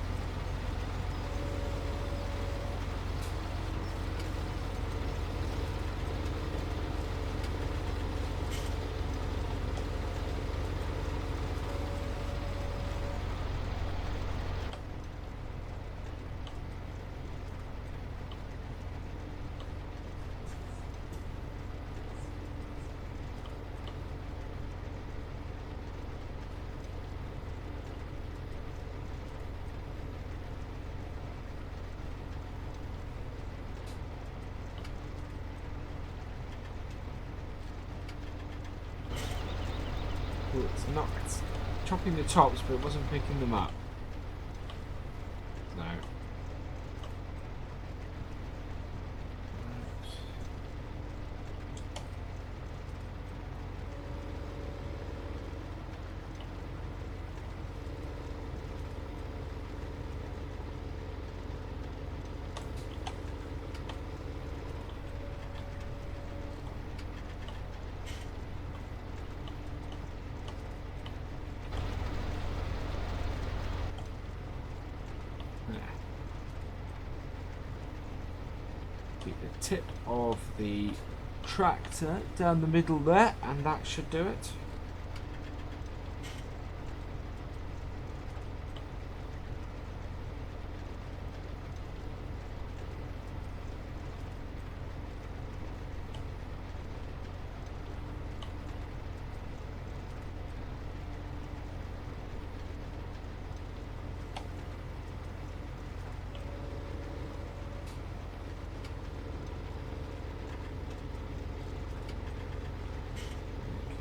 S1: It's chopping the tops, but it wasn't picking them up. No. tip of the tractor down the middle there, and that should do it.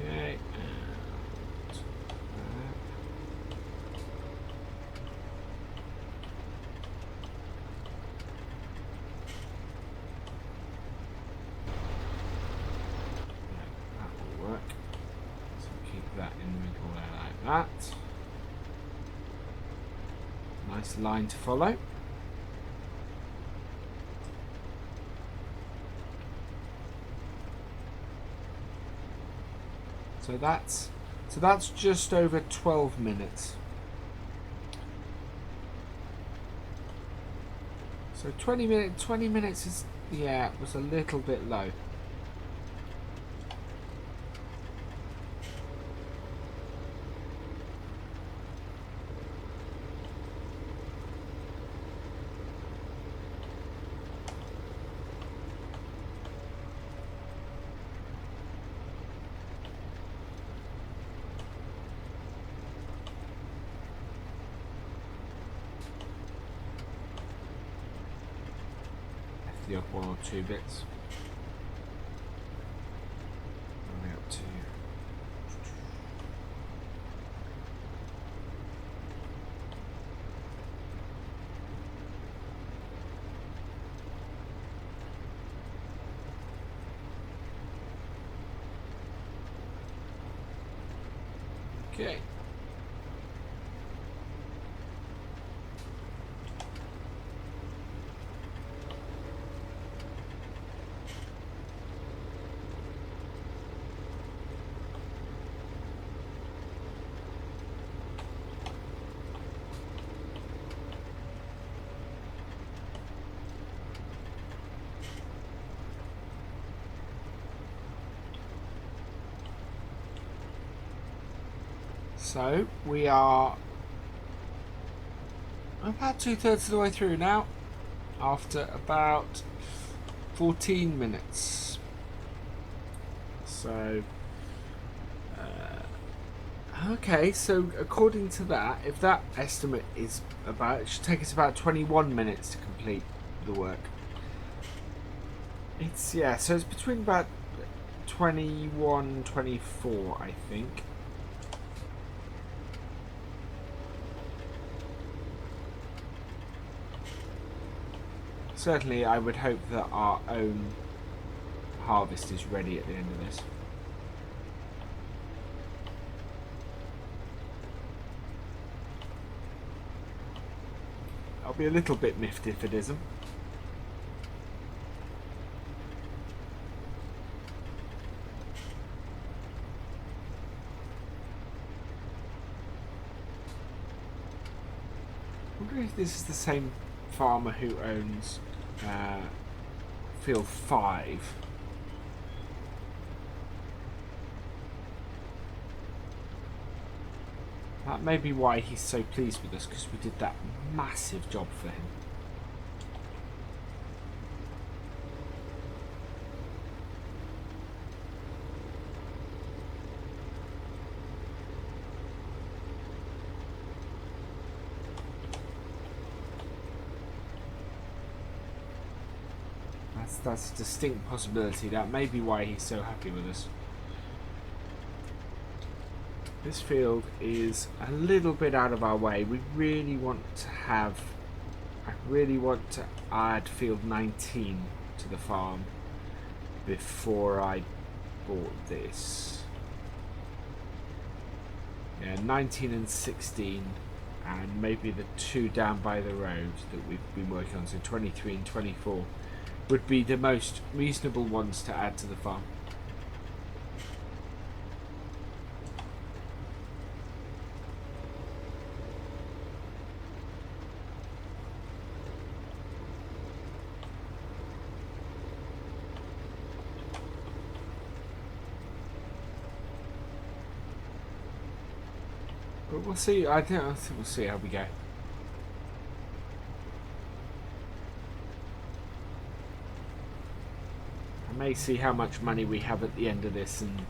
S1: Okay, that will work. So keep that in the middle there like that. Nice line to follow. So that's just over 12 minutes. So 20 minutes is, yeah, was a little bit low. The up 1 or 2 bits. What are we up to? Okay. So we are about 2/3 of the way through now, after about 14 minutes. So, okay, so according to that, if that estimate is about, it should take us about 21 minutes to complete the work. It's, yeah, so it's between about 21, 24, I think. Certainly, I would hope that our own harvest is ready at the end of this. I'll be a little bit miffed if it isn't. I wonder if this is the same farmer who owns Field 5. That may be why he's so pleased with us, because we did that massive job for him. That's a distinct possibility. That may be why he's so happy with us. This field is a little bit out of our way. We really want to have... I really want to add field 19 to the farm before I bought this. Yeah, 19 and 16, and maybe the 2 down by the road that we've been working on, so 23 and 24. Would be the most reasonable ones to add to the farm. But we'll see. I think we'll see how we go. I may see how much money we have at the end of this and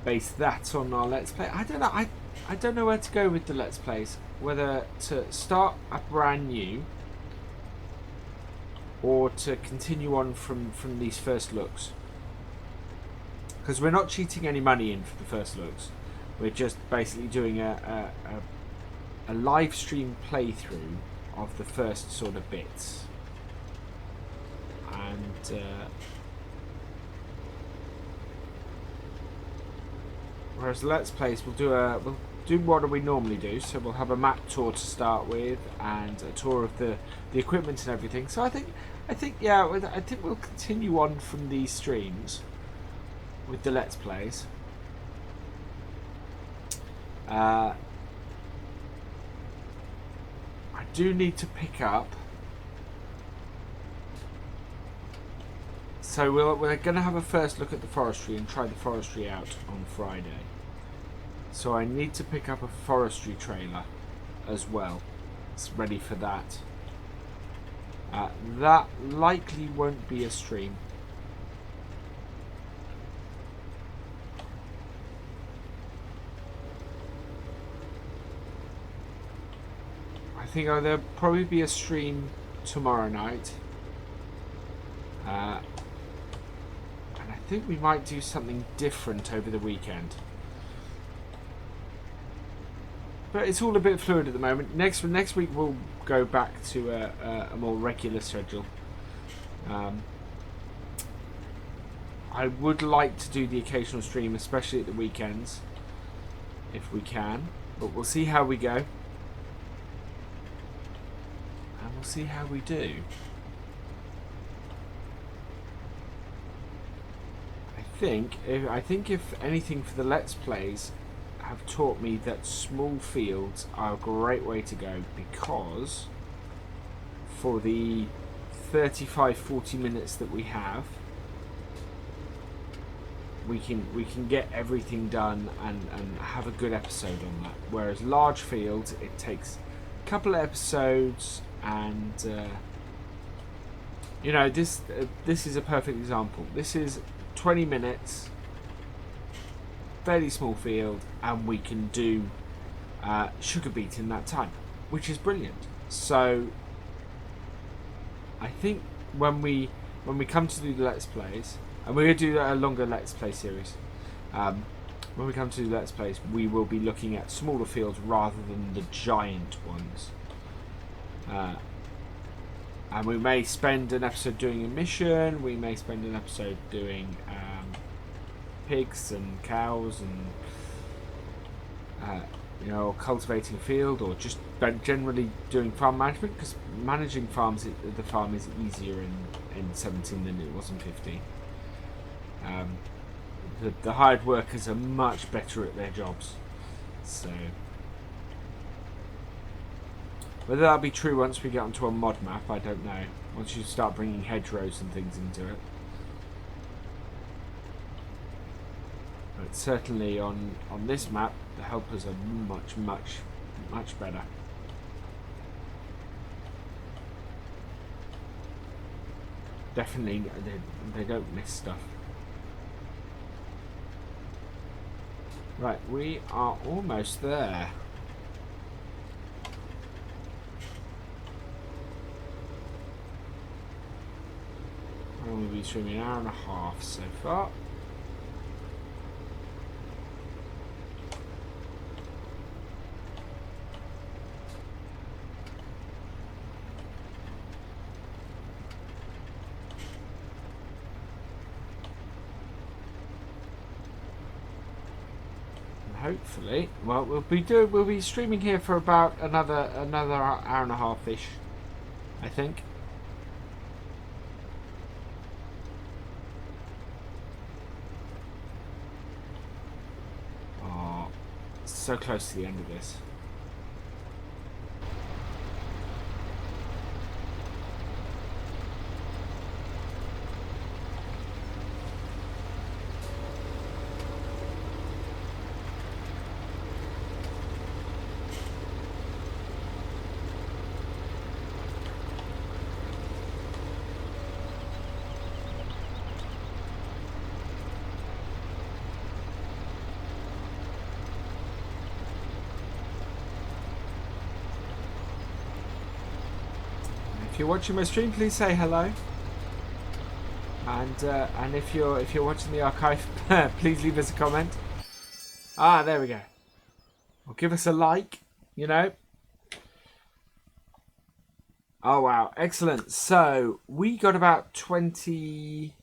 S1: base that on our Let's Play. I don't know. I don't know where to go with the Let's Plays. Whether to start a brand new or to continue on from these first looks. Because we're not cheating any money in for the first looks. We're just basically doing a live stream playthrough of the first sort of bits. And whereas the Let's Plays, we'll do what we normally do. So we'll have a map tour to start with and a tour of the equipment and everything. So I think yeah, I think we'll continue on from these streams with the Let's Plays. I do need to pick up. So we're going to have a first look at the forestry and try the forestry out on Friday. So I need to pick up a forestry trailer as well. It's ready for that. That likely won't be a stream. I think there'll probably be a stream tomorrow night. And I think we might do something different over the weekend. But it's all a bit fluid at the moment. Next week we'll go back to a more regular schedule. I would like to do the occasional stream, especially at the weekends, if we can. But we'll see how we go. And we'll see how we do. I think if anything for the Let's Plays have taught me that small fields are a great way to go, because for the 35-40 minutes that we have, we can get everything done and have a good episode on that. Whereas large fields, it takes a couple of episodes, and you know, this is a perfect example. This is 20 minutes, fairly small field, and we can do sugar beet in that time, which is brilliant. So I think when we come to do the Let's Plays, and we're going to do a longer Let's Play series, when we come to do Let's Plays, we will be looking at smaller fields rather than the giant ones. And we may spend an episode doing a mission, we may spend an episode doing pigs and cows and you know, cultivating a field, or just generally doing farm management, because managing the farm is easier in 17 than it was in 15. The hired workers are much better at their jobs, so whether that'll be true once we get onto a mod map, I don't know. Once you start bringing hedgerows and things into it. But certainly on this map, the helpers are much better. Definitely, they don't miss stuff. Right, we are almost there. We'll be streaming an hour and a half so far. And hopefully, well, we'll be streaming here for about another hour and a half ish, I think. So close to the end of this. If you're watching my stream, please say hello. And if you're watching the archive, please leave us a comment. Ah, there we go. Or give us a like, you know. Oh, wow. Excellent. So, we got about 20...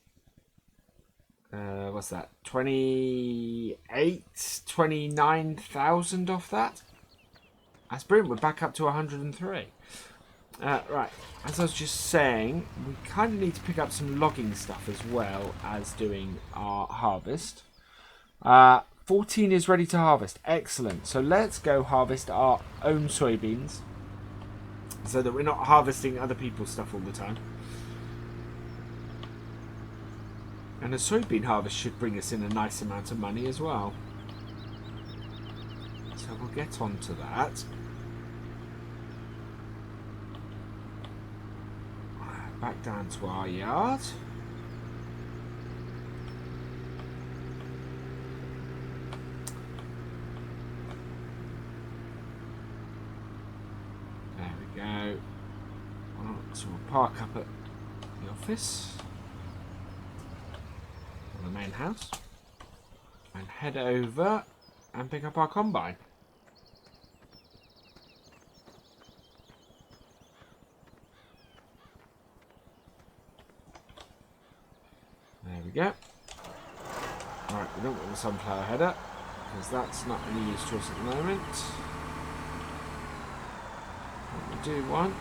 S1: what's that? 29,000 off that. That's brilliant. We're back up to 103. Right. As I was just saying, we kind of need to pick up some logging stuff as well as doing our harvest. 14 is ready to harvest. Excellent. So let's go harvest our own soybeans so that we're not harvesting other people's stuff all the time. And a soybean harvest should bring us in a nice amount of money as well. So we'll get on to that. Back down to our yard. There we go. So we'll park up at the office, or the main house, and head over and pick up our combine. There we go. Right, we don't want the sunflower header because that's not any use to us at the moment. What we do want...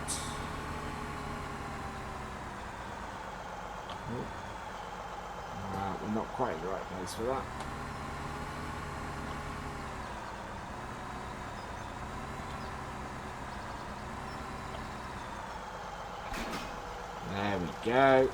S1: we're not quite in the right place for that. There we go.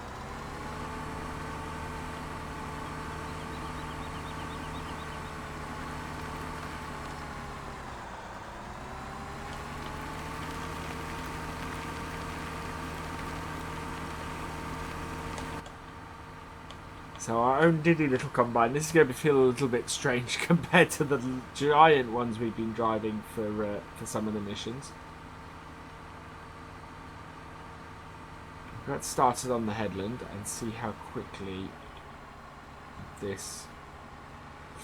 S1: So our own diddy little combine. This is going to feel a little bit strange compared to the giant ones we've been driving for some of the missions. Let's start it on the headland and see how quickly this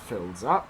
S1: fills up.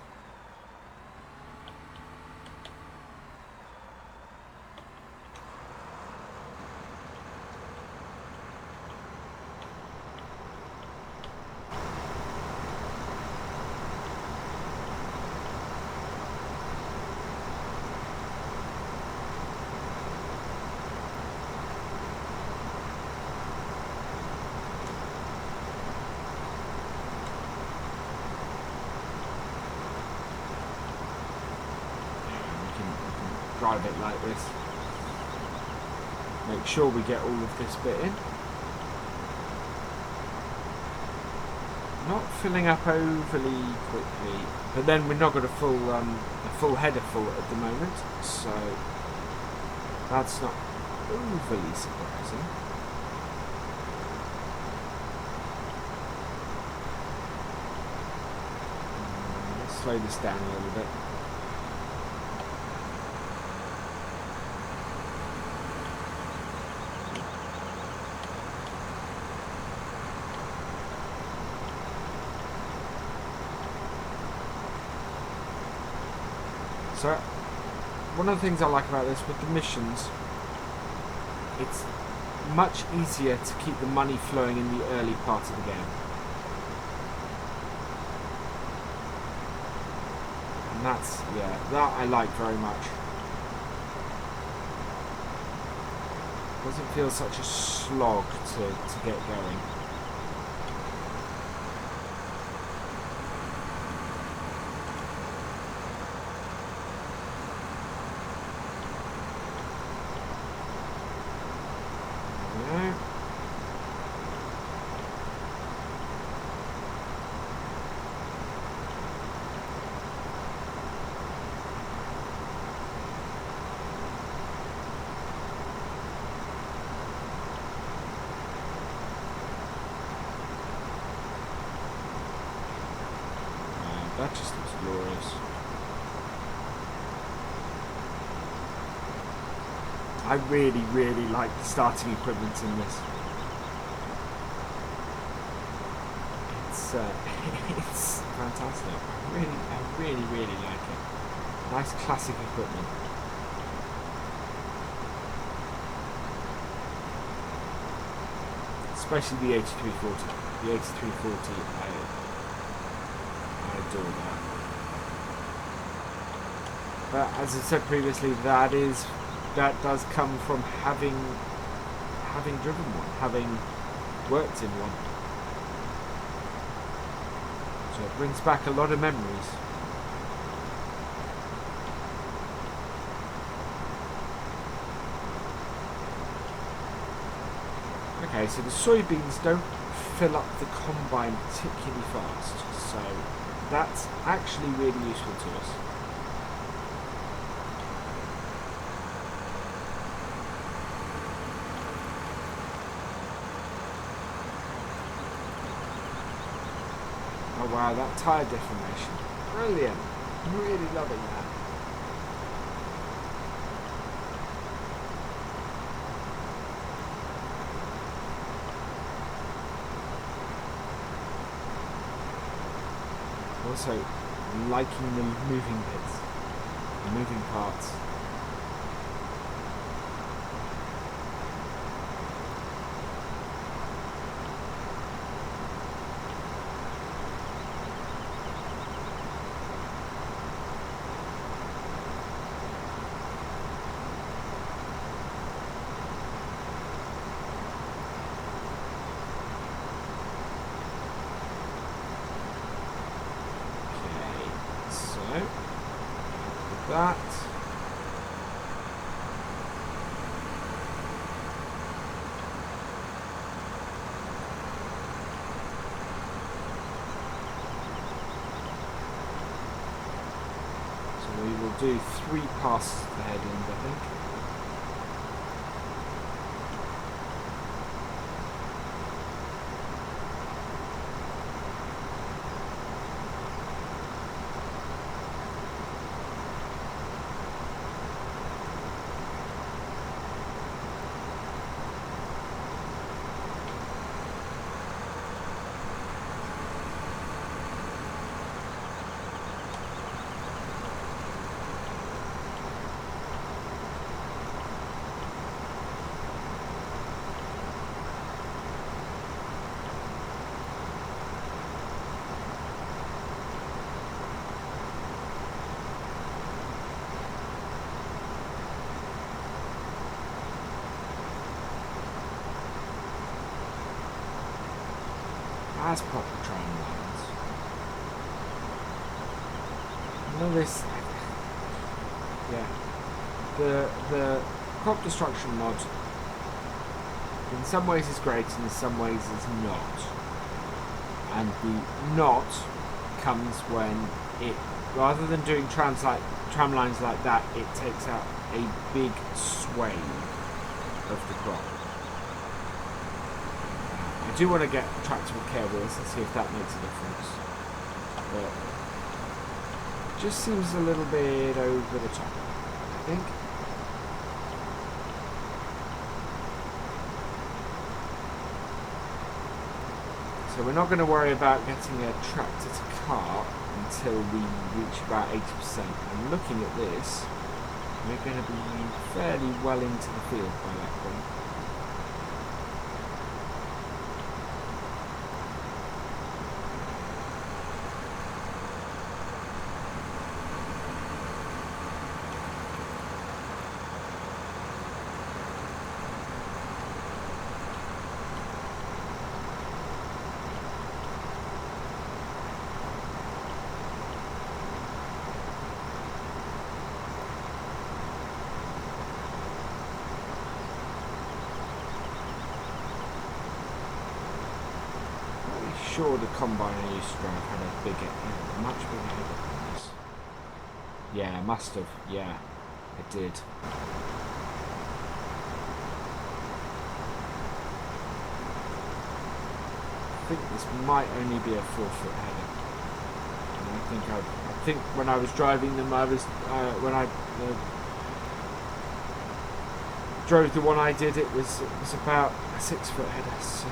S1: Drive it like this. Make sure we get all of this bit in. Not filling up overly quickly, but then we're not got a full header full at the moment, so that's not overly surprising. Let's slow this down a little bit. So, one of the things I like about this with the missions, it's much easier to keep the money flowing in the early part of the game. And that's, yeah, that I like very much. Doesn't feel such a slog to get going. That just looks glorious. I really, really like the starting equipment in this. It's it's fantastic. I really like it. Nice classic equipment. Especially the 8340. The 8340, I adore that. But as I said previously, that does come from having driven one, having worked in one. So it brings back a lot of memories. Okay, so the soybeans don't fill up the combine particularly fast, so that's actually really useful to us. Oh wow, that tyre deformation. Brilliant. I'm really loving that. Also, liking the moving bits, the moving parts. That. So we will do 3 passes to the head end, I think. As proper tram lines. None of this. Yeah. The crop destruction mod in some ways is great and in some ways is not. And the not comes when it, rather than doing tram lines like that, it takes out a big swathe of the crop. I do want to get tractable care wheels and see if that makes a difference, but it just seems a little bit over the top, I think. So we're not going to worry about getting a tractor to cart until we reach about 80%. And looking at this, we're going to be fairly well into the field by that point. Sure, the combine I used to drive had a much bigger header than this. Yeah, must have. Yeah, it did. I think this might only be a 4-foot header. And I think when I was driving them, drove the one I did, it was about a 6 foot header. So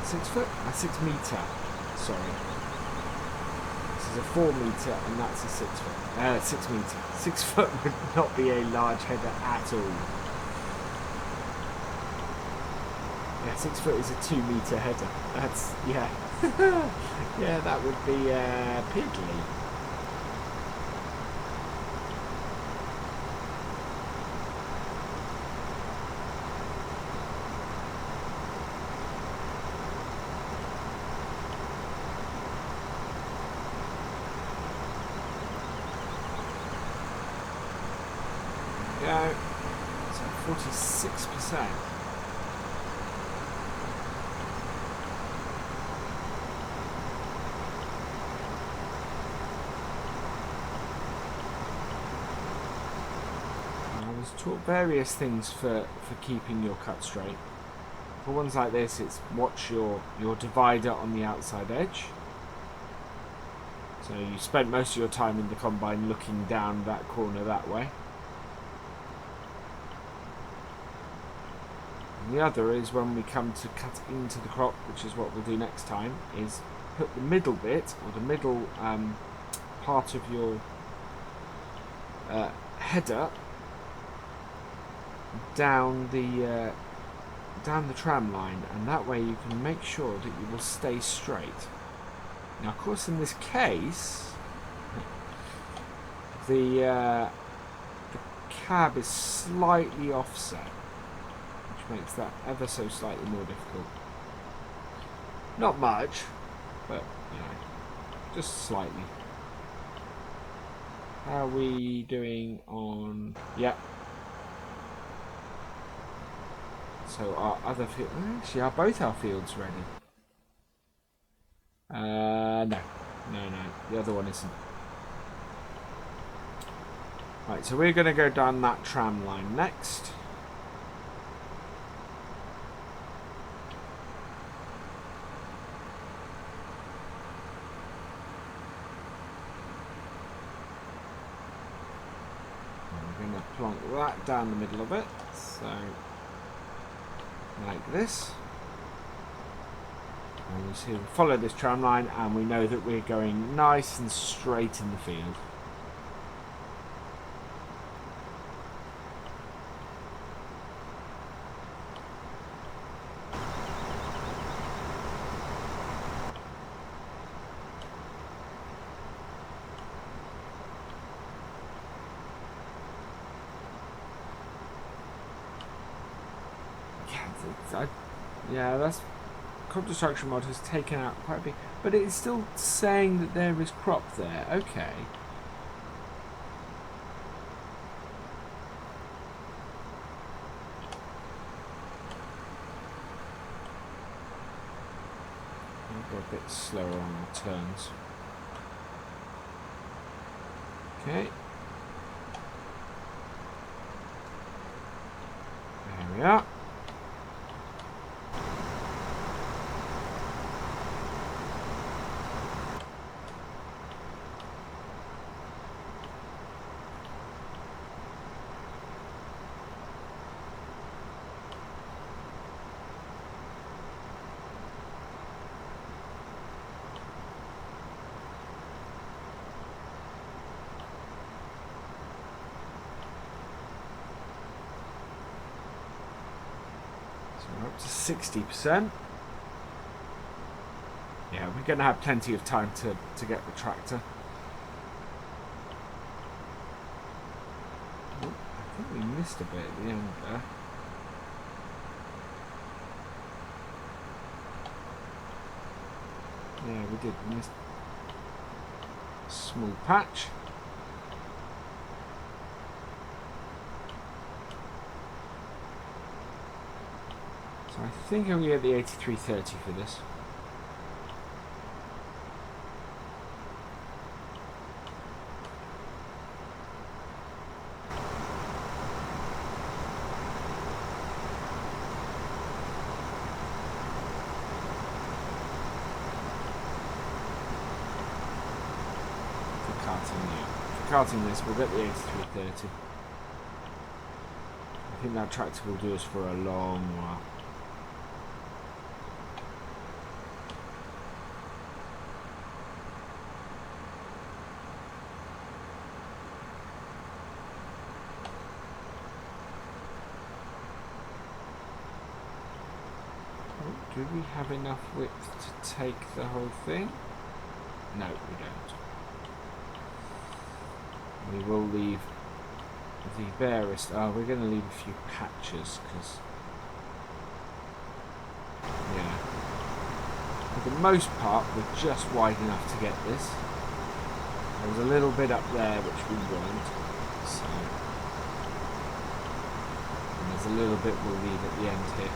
S1: 6 foot? A 6 metre. Sorry. This is a 4 metre and that's a 6 foot. 6 metre. 6 foot would not be a large header at all. Yeah, 6 foot is a 2 metre header. That's, yeah. Yeah, that would be piddly. Go. So 46%. Taught various things for keeping your cut straight. For ones like this, it's watch your divider on the outside edge. So you spent most of your time in the combine looking down that corner that way. And the other is when we come to cut into the crop, which is what we'll do next time, is put the middle bit, or the middle part of your header down the tram line, and that way you can make sure that you will stay straight. Now, of course, in this case, the cab is slightly offset, which makes that ever so slightly more difficult. Not much, but you know, just slightly. How are we doing on? Yeah. So our other field, actually, are both our fields ready? No, the other one isn't. Right, so we're going to go down that tram line next. And we're going to plonk that down the middle of it, so like this. And you see, we follow this tram line and we know that we're going nice and straight in the field. Yeah, that's crop destruction mod has taken out quite a bit, but it's still saying that there is crop there. Okay. I'll go a bit slower on the turns. Okay. There we are. We're up to 60%. Yeah, we're going to have plenty of time to get the tractor. Oh, I think we missed a bit at the end there. Yeah, we did. We missed a small patch. So I think I'm going to get the 8330 for this. For carting this, we'll get the 8330. think that tractor will do us for a long while. Oh, do we have enough width to take the whole thing? No, we don't. We will leave the barest. Oh, we're going to leave a few patches because, yeah, for the most part, we're just wide enough to get this. There was a little bit up there which we weren't, so and there's a little bit we'll leave at the end here.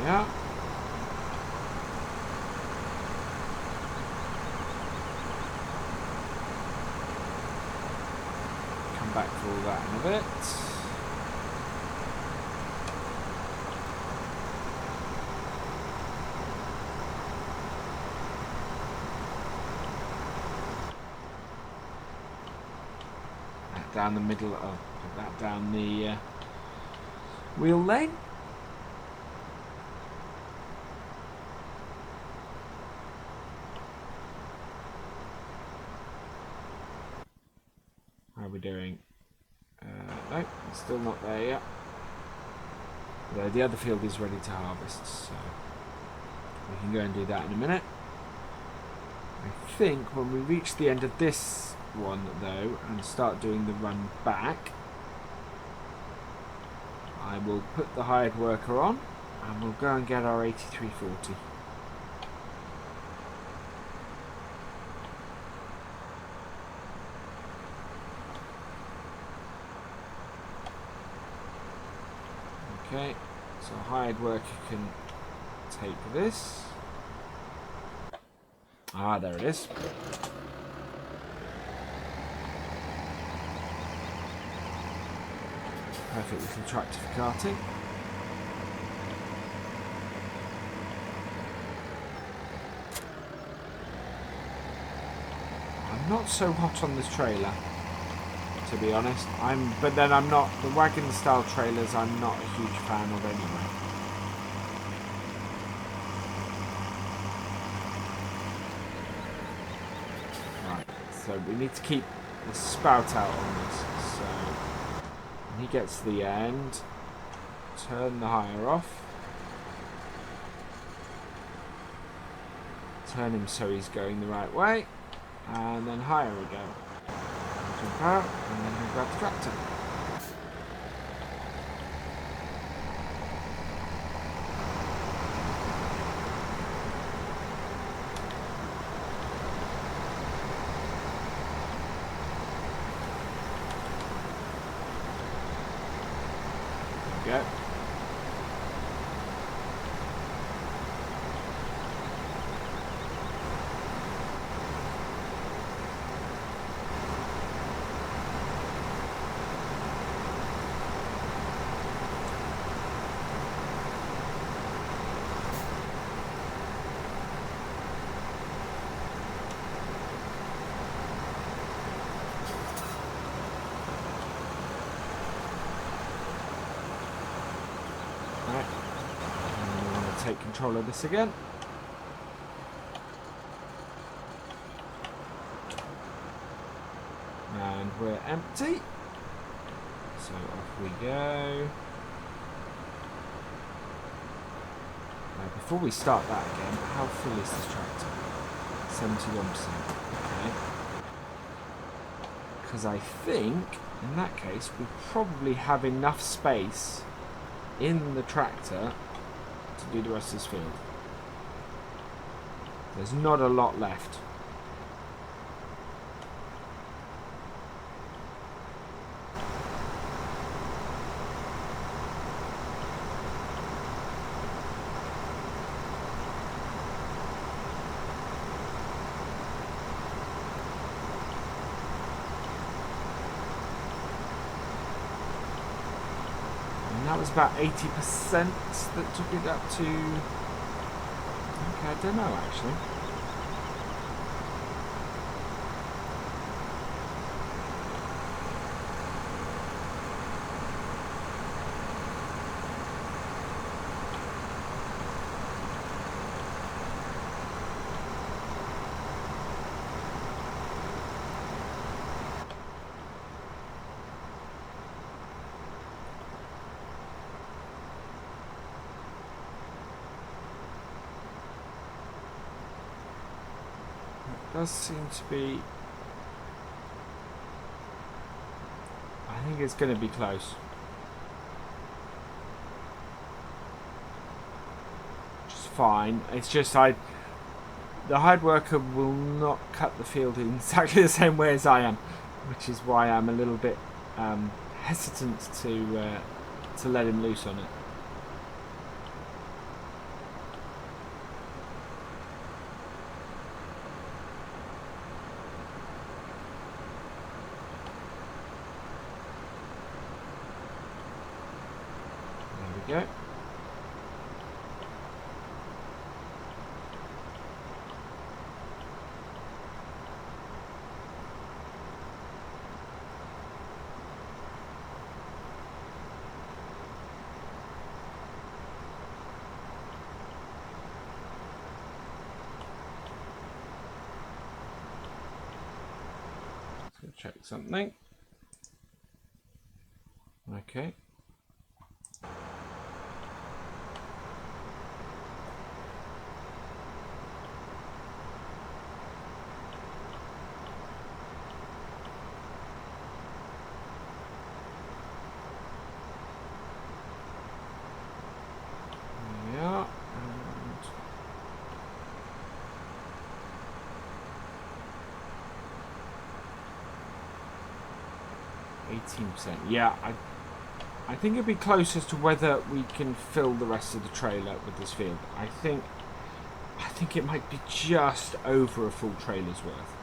S1: Yeah. Come back for all that in a bit. That down the middle of that down the wheel lane. How are we doing? No, it's still not there yet. Although the other field is ready to harvest, so we can go and do that in a minute. I think when we reach the end of this one, though, and start doing the run back, I will put the hired worker on, and we'll go and get our 8340. Okay, so hired worker can take this. Ah, there it is. Perfect little tractor for carting. I'm not so hot on this trailer, to be honest. But then I'm not, the wagon style trailers I'm not a huge fan of anyway. Right, so we need to keep the spout out on this. So when he gets to the end, turn the hire off. Turn him so he's going the right way, and then hire again. Jump out, and then we grab the tractor. There we go. Take control of this again. And we're empty. So off we go. Now before we start that again, how full is this tractor? 71%. Okay. Because I think, in that case, we probably have enough space in the tractor to do the rest of this field. There's not a lot left. And that was about 80% that took it up to Okay, I don't know actually. Does seem to be. I think it's going to be close. Just fine. It's just the hard worker will not cut the field in exactly the same way as I am, which is why I'm a little bit hesitant to let him loose on it. There we go. Check something. Okay. Yeah. 18%. Yeah, I think it'd be close as to whether we can fill the rest of the trailer with this field. I think it might be just over a full trailer's worth.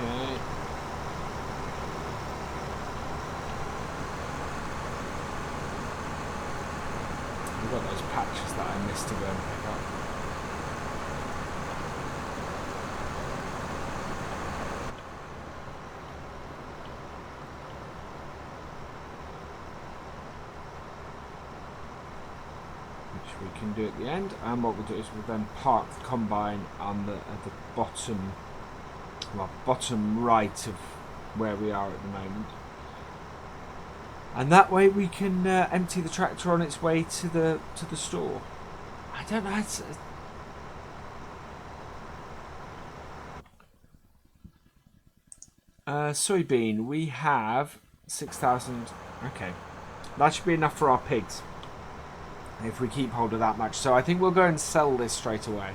S1: Okay. We've got those patches that I missed to go and pick up. Which we can do at the end. And what we'll do is we'll then park the combine on at the bottom, well, bottom right of where we are at the moment. And that way we can empty the tractor on its way to the store. I don't know. Soybean. We have 6,000. Okay, that should be enough for our pigs if we keep hold of that much. So I think we'll go and sell this straight away.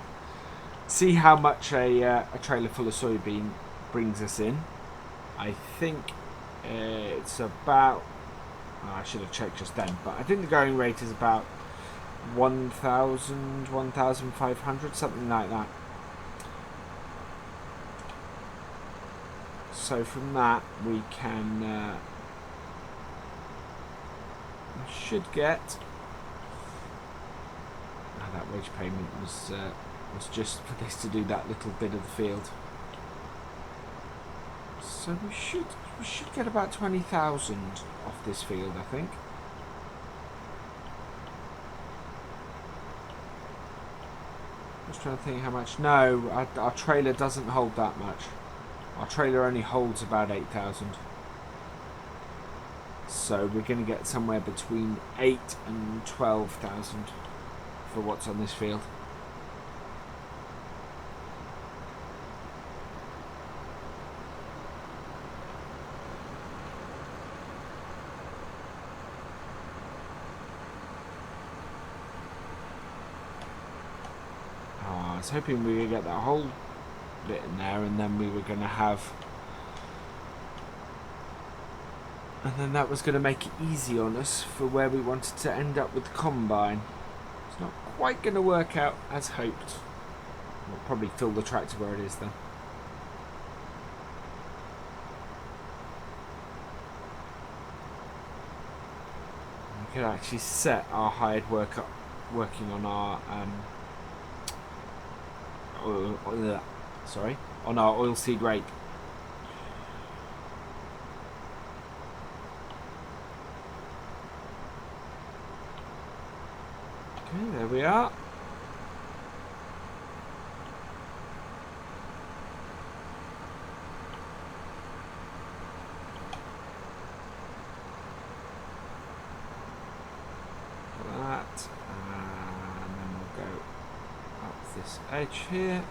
S1: See how much a trailer full of soybean brings us in. I think it's about. I should have checked just then, but I think the going rate is about 1,000, 1,500, something like that. So from that we can we should get. Oh, that wage payment was just for this to do that little bit of the field. So we should get about 20,000 off this field, I think. Just trying to think how much. No, our trailer doesn't hold that much. Our trailer only holds about 8,000. So we're going to get somewhere between 8 and 12,000 for what's on this field. was hoping we would get that whole bit in there, and then we were going to have... And then that was going to make it easy on us for where we wanted to end up with the combine. It's not quite going to work out as hoped. We'll probably fill the tractor where it is then. We could actually set our hired worker working on our on our oilseed rape. Okay, there we are. That, and then we'll go up this edge here,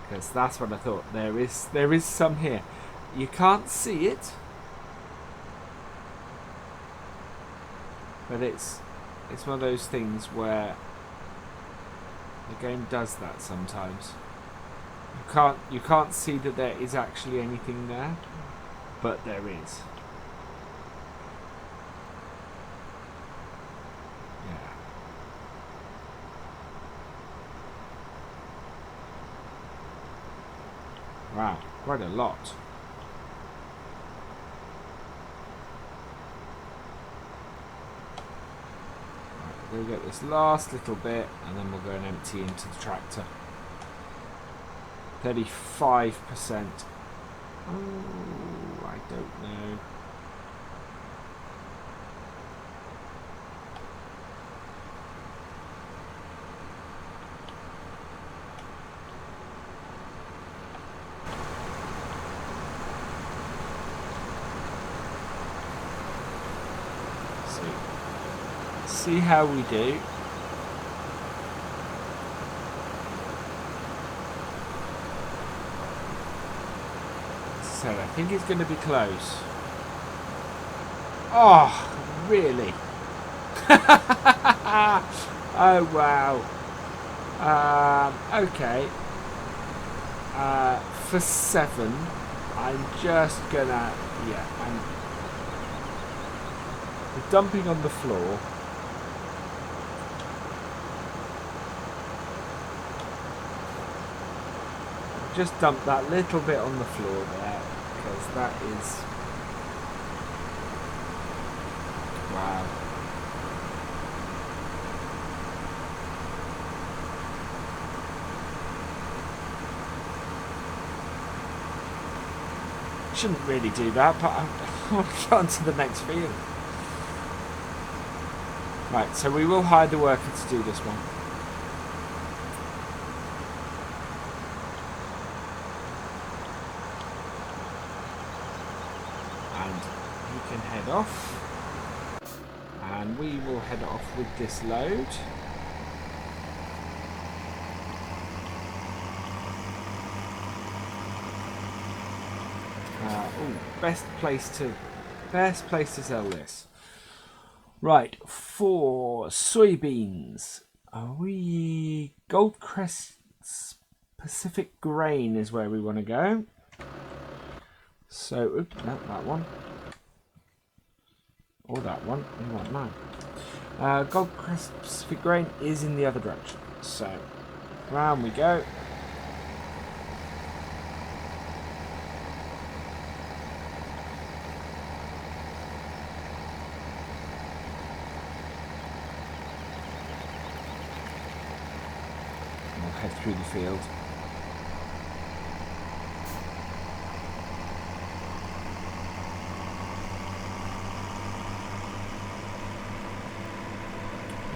S1: because that's what I thought. There is some here. You can't see it, but it's one of those things where the game does that sometimes. You can't see that there is actually anything there, but there is. Yeah. Wow, quite a lot. We'll get this last little bit and then we'll go and empty into the tractor. 35%. Oh, I don't know. See how we do. So I think it's going to be close. Oh, really? Oh, wow. Okay. For 7, I'm just gonna... Yeah, I'm dumping on the floor. Just dump that little bit on the floor there, because that is... Wow. Shouldn't really do that, but I want to get on to the next field. Right, so we will hire the worker to do this one. Head off, and we will head off with this load. Best place to sell this. Right, for soybeans, are we Goldcrest Pacific Grain is where we want to go. So, not that one. Or that one. We want mine. Goldcrest Pacific Grain is in the other direction. So, round we go. We'll head through the field.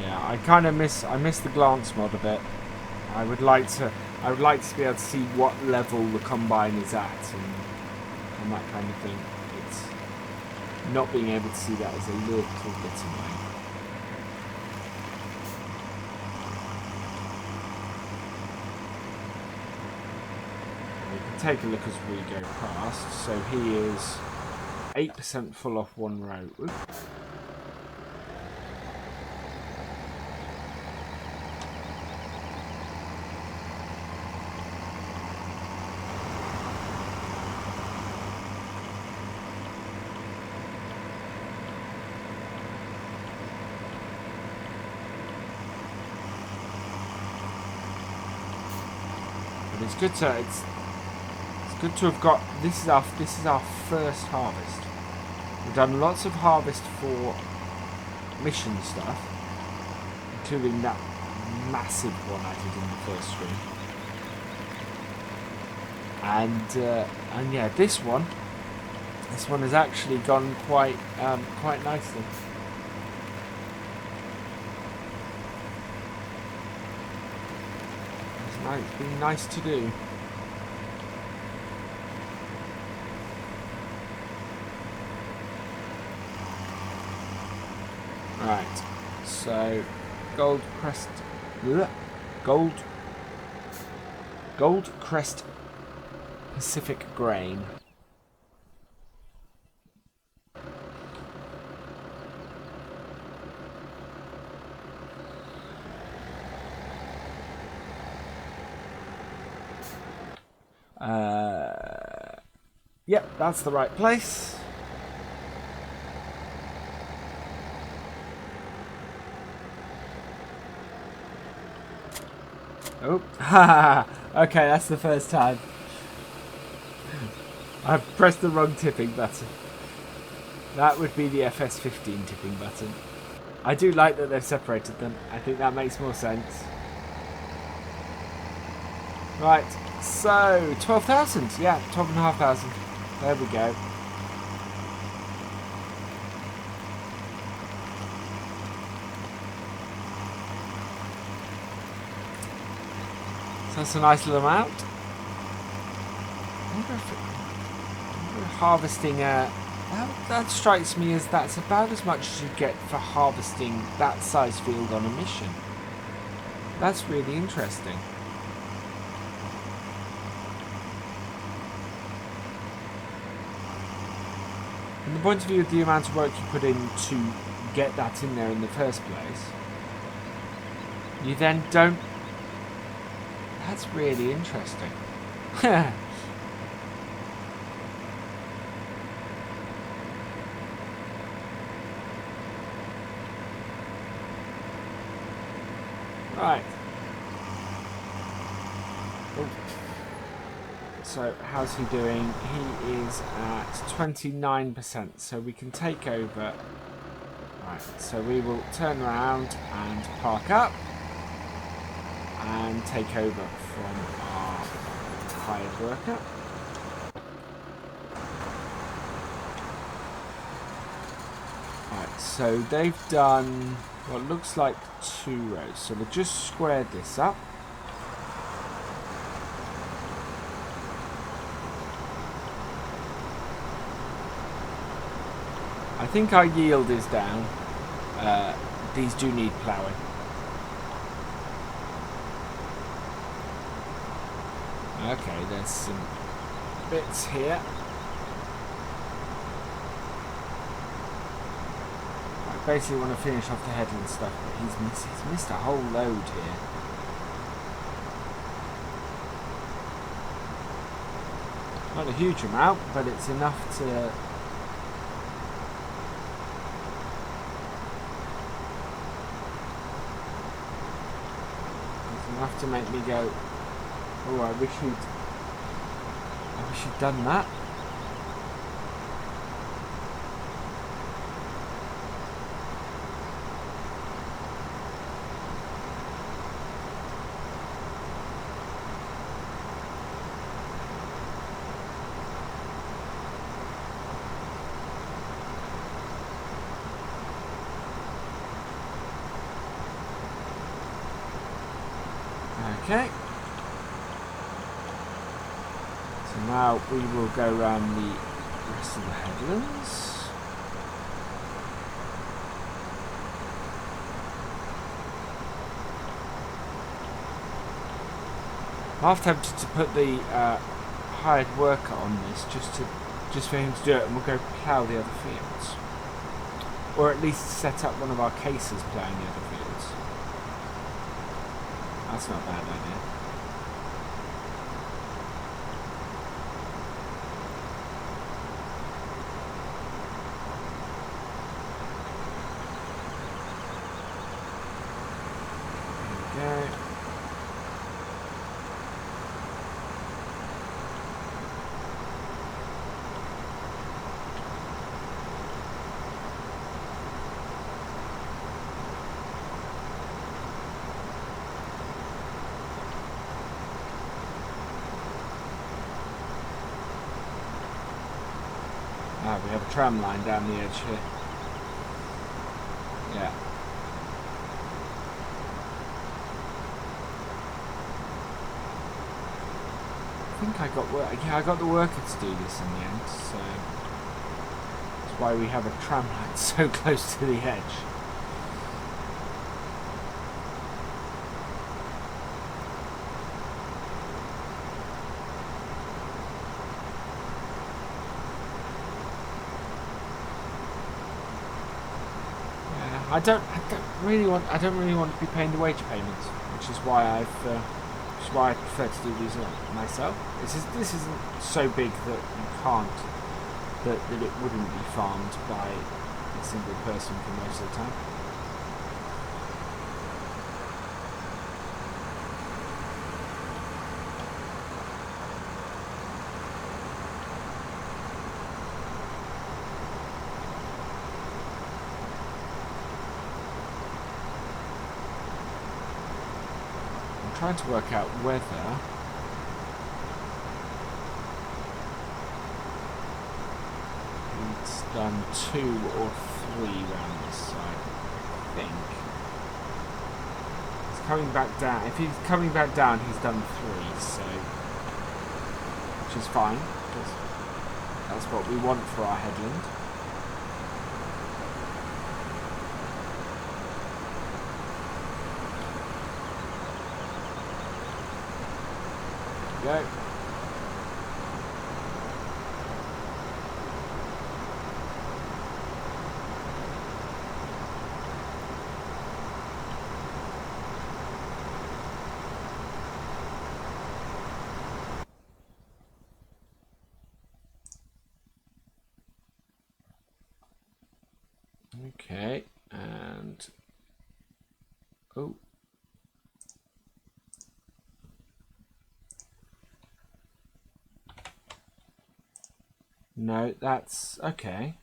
S1: I kind of miss the glance mod a bit. I would like to be able to see what level the combine is at and that kind of thing. It's not being able to see that is a little bit annoying. We can take a look as we go past. So he is 8% full off one row. Oops. It's good to have got this is our first harvest. We've done lots of harvest for mission stuff, including that massive one I did in the first stream. And yeah, this one has actually gone quite nicely. It's been nice to do. Right, so Gold Crest Pacific Grain. Yep, that's the right place. Oh, okay, that's the first time. I pressed the wrong tipping button. That would be the FS15 tipping button. I do like that they've separated them. I think that makes more sense. Right, so 12,000. Yeah, 12,500. There we go. So that's a nice little amount. I wonder if harvesting that strikes me as that's about as much as you get for harvesting that size field on a mission. That's really interesting. From the point of view of the amount of work you put in to get that in there in the first place, you then don't... That's really interesting. Right. Oh. So, how's he doing? He is at 29%, so we can take over. Right, so we will turn around and park up and take over from our hired worker. Right, so they've done what looks like 2 rows, so we'll just square this up. I think our yield is down. These do need ploughing. Okay, there's some bits here. I basically want to finish off the headland stuff, but he's missed a whole load here. Not a huge amount, but it's enough to... enough to make me go, oh, I wish he'd done that. Okay. So now we will go around the rest of the headlands. I'm half tempted to put the hired worker on this just for him to do it, and we'll go plough the other fields, or at least set up one of our cases ploughing the other fields. That's not a bad idea. There we go. Ah, we have a tram line down the edge here. Yeah. I think I got work. Yeah, I got the worker to do this in the end, so that's why we have a tram line so close to the edge. Yeah, I don't really want to be paying the wage payments, which is why I prefer to do these myself. This isn't so big that you can't, that it wouldn't be farmed by a single person for most of the time. I'm trying to work out whether it's done 2 or 3 round this side. I think he's coming back down. If he's coming back down, he's done 3, so which is fine because that's what we want for our headland. Go. Okay, and oh. No, that's okay.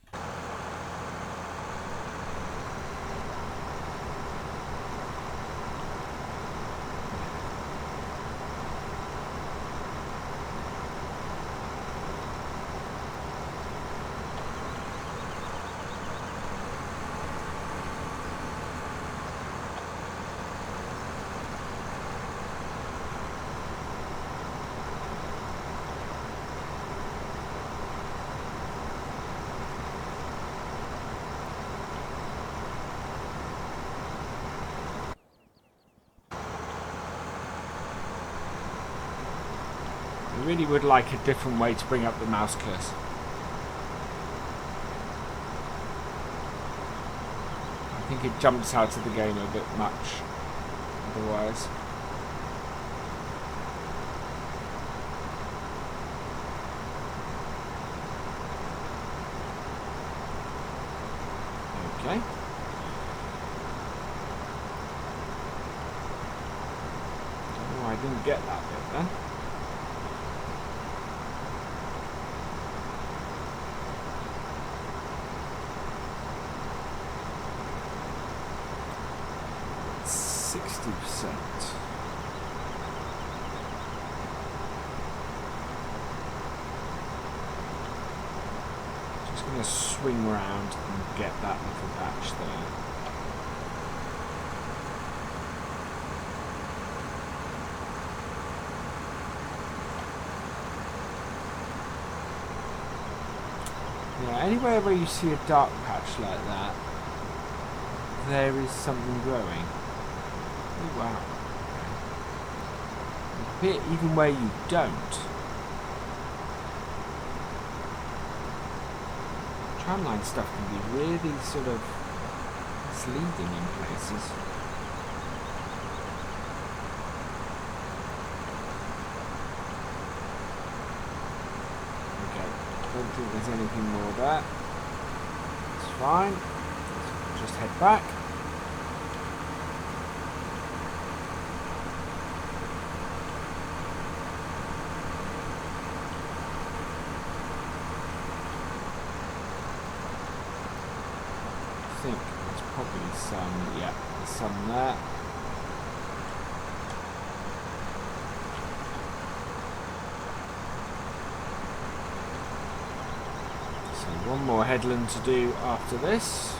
S1: I really would like a different way to bring up the mouse cursor. I think it jumps out of the game a bit much otherwise. Okay. Oh, I didn't get that bit then. Just going to swing round and get that little patch there. Yeah, anywhere where you see a dark patch like that, there is something growing. Oh, wow. A bit even where you don't. Tramline stuff can be really sort of misleading in places. Okay, don't think there's anything more there. It's fine. Let's just head back. I think there's probably some, yeah, there's some there. Some One more headland to do after this.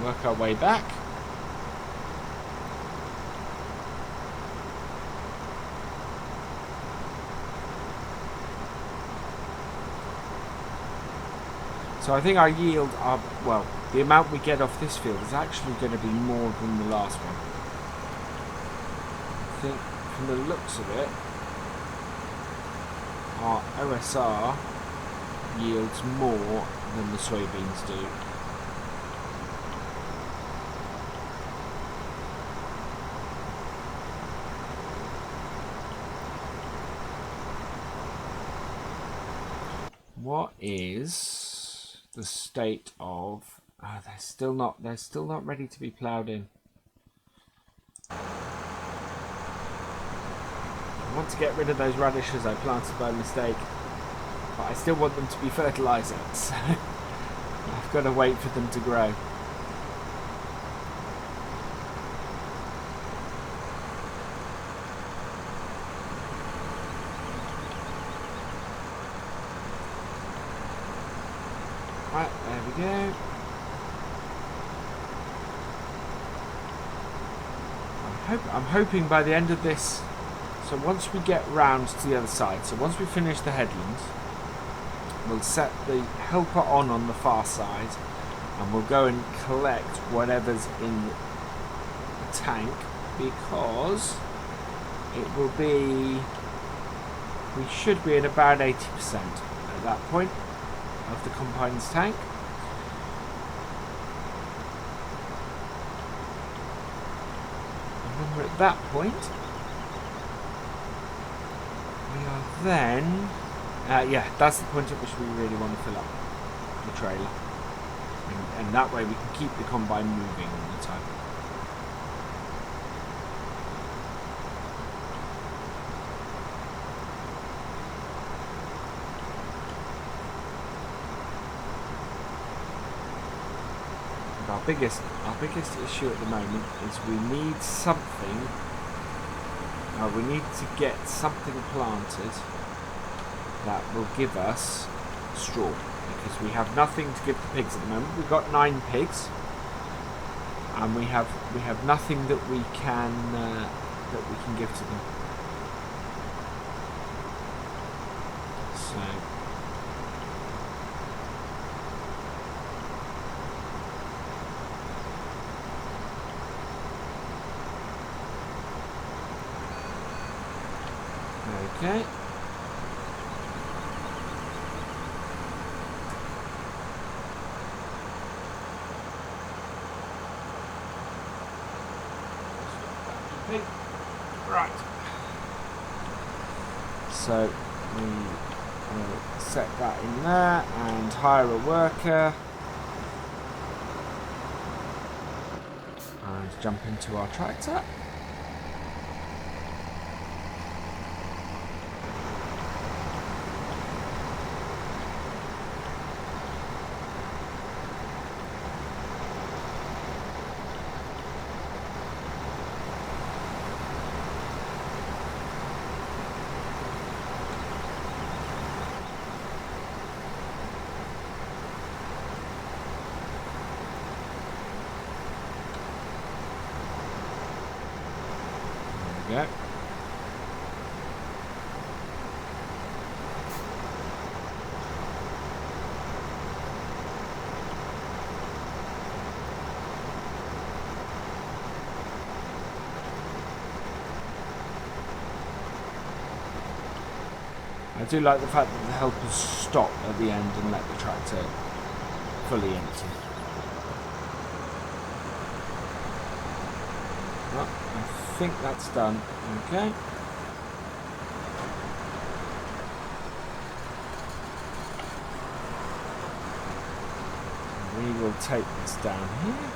S1: Work our way back. So I think our yield, well, the amount we get off this field is actually going to be more than the last one. I think from the looks of it, our OSR yields more than the soybeans do. What is the state of? Oh, they're still not ready to be ploughed in. I want to get rid of those radishes I planted by mistake, but I still want them to be fertiliser, so I've got to wait for them to grow. Right, there we go. I'm hoping by the end of this, so once we get round to the other side, so once we finish the headlands, we'll set the helper on the far side, and we'll go and collect whatever's in the tank, because it will be, we should be at about 80% at that point of the compounds tank. And when we're at that point, we are then, yeah, that's the point at which we really want to fill up the trailer, and that way we can keep the combine moving all the time. Our biggest issue at the moment is we need something. We need to get something planted that will give us straw, because we have nothing to give the pigs at the moment. We've got 9 pigs, and we have nothing that we can give to them. So. Okay. Right. So we will set that in there and hire a worker and jump into our tractor. Yeah. I do like the fact that the helpers stop at the end and let the tractor fully empty. Well, I think that's done. Okay. We will take this down here.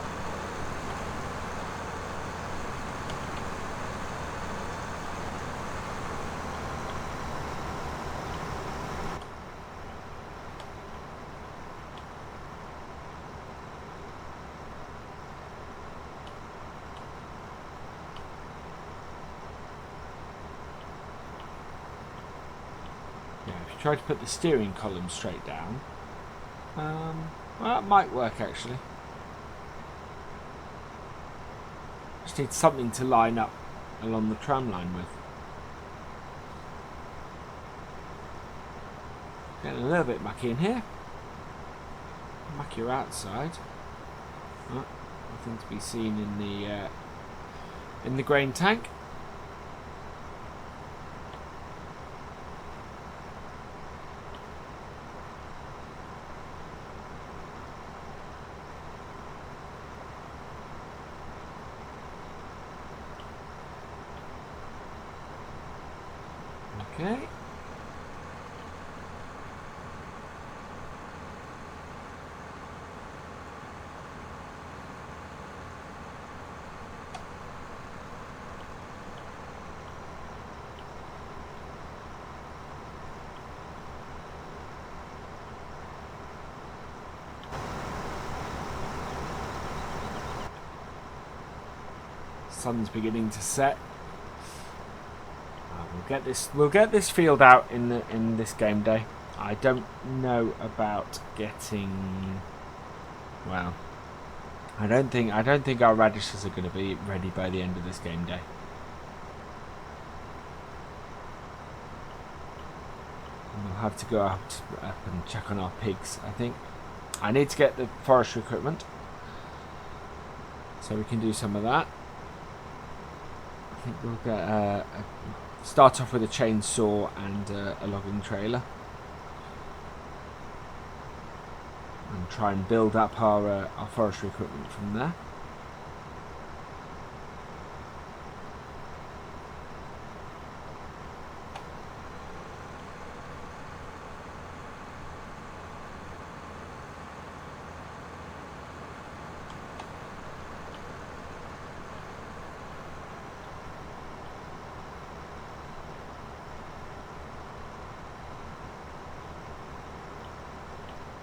S1: you try to put the steering column straight down, well, that might work actually. Just need something to line up along the tram line with. Getting a little bit mucky in here. Muckier outside. Oh, nothing to be seen in the grain tank. Okay. Sun's beginning to set. We'll get this field out in this game day. I don't know about getting. Well, I don't think our radishes are going to be ready by the end of this game day. We'll have to go up and check on our pigs. I think I need to get the forestry equipment so we can do some of that. I think we'll get start off with a chainsaw and a logging trailer, and try and build up our forestry equipment from there.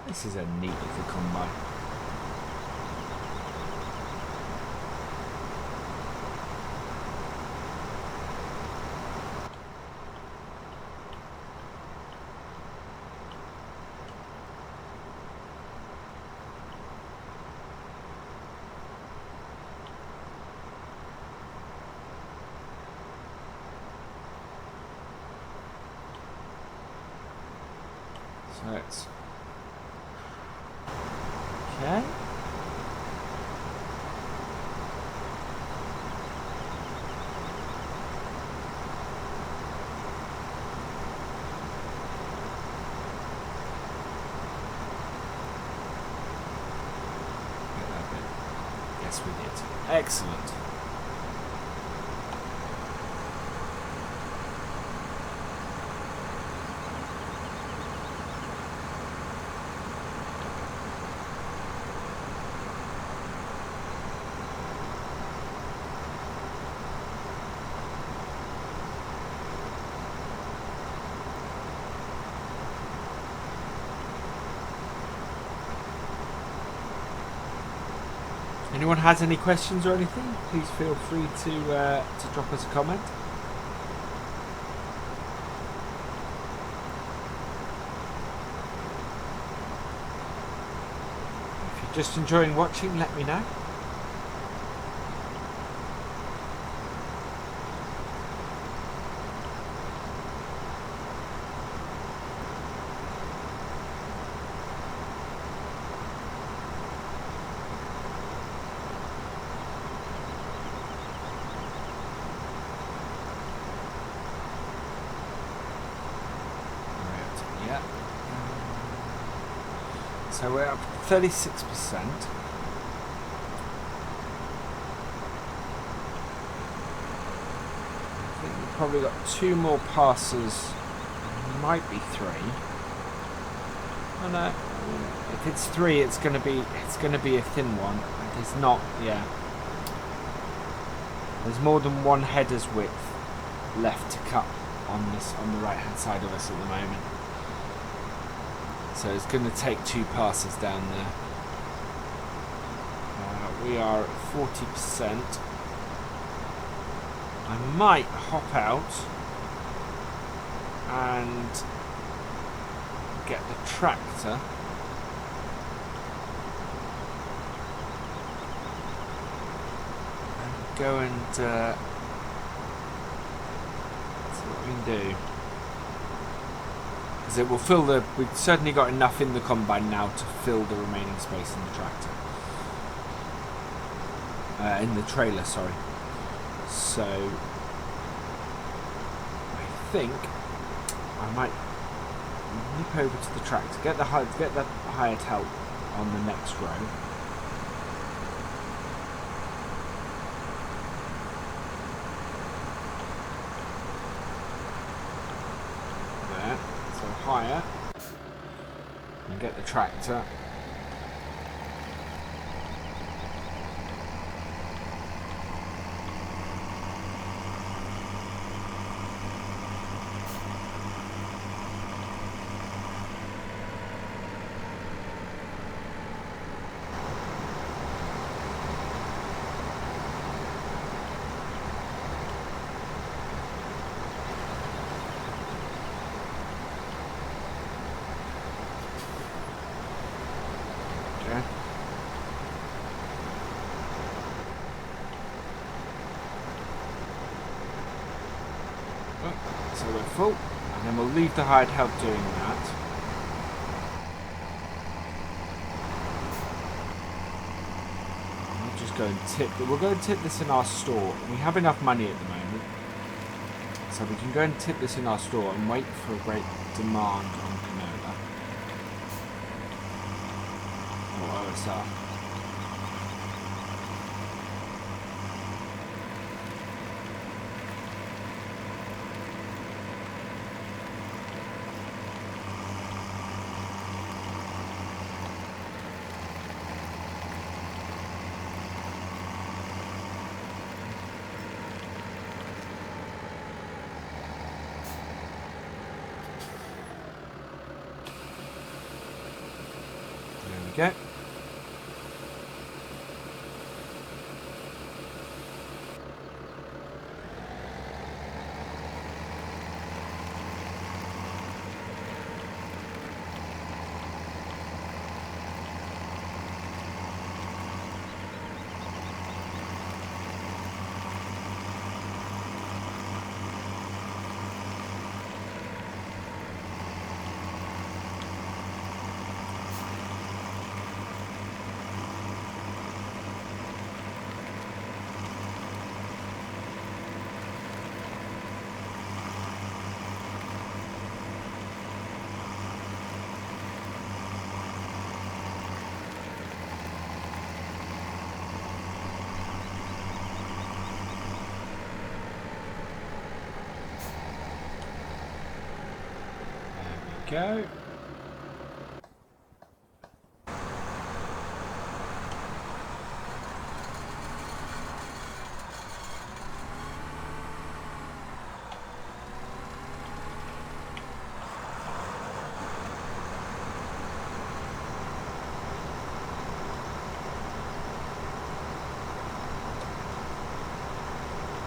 S1: This is a neat little combine. So it's okay. Get that bit. Yes, we did. Excellent. Anyone has any questions or anything, please feel free to drop us a comment. If you're just enjoying watching, let me know. So we're up 36%. I think we've probably got 2 more passes. Might be 3. Oh no. If it's 3, it's gonna be a thin one. There's not. Yeah. There's more than 1 header's width left to cut on the right hand side of us at the moment. So it's going to take 2 passes down there. We are at 40%. I might hop out and get the tractor. And go and see what we can do. Because it will fill the... We've certainly got enough in the combine now to fill the remaining space in the tractor. In the trailer, sorry. So I think I might nip over to the tractor, get the hired help on the next row. There, so hire and get the tractor. So we're full, and then we'll leave the hired help doing that. We'll just go and tip. We'll go and tip this in our store. We have enough money at the moment, so we can go and tip this in our store and wait for a great demand on canola or OSR. Okay. Go.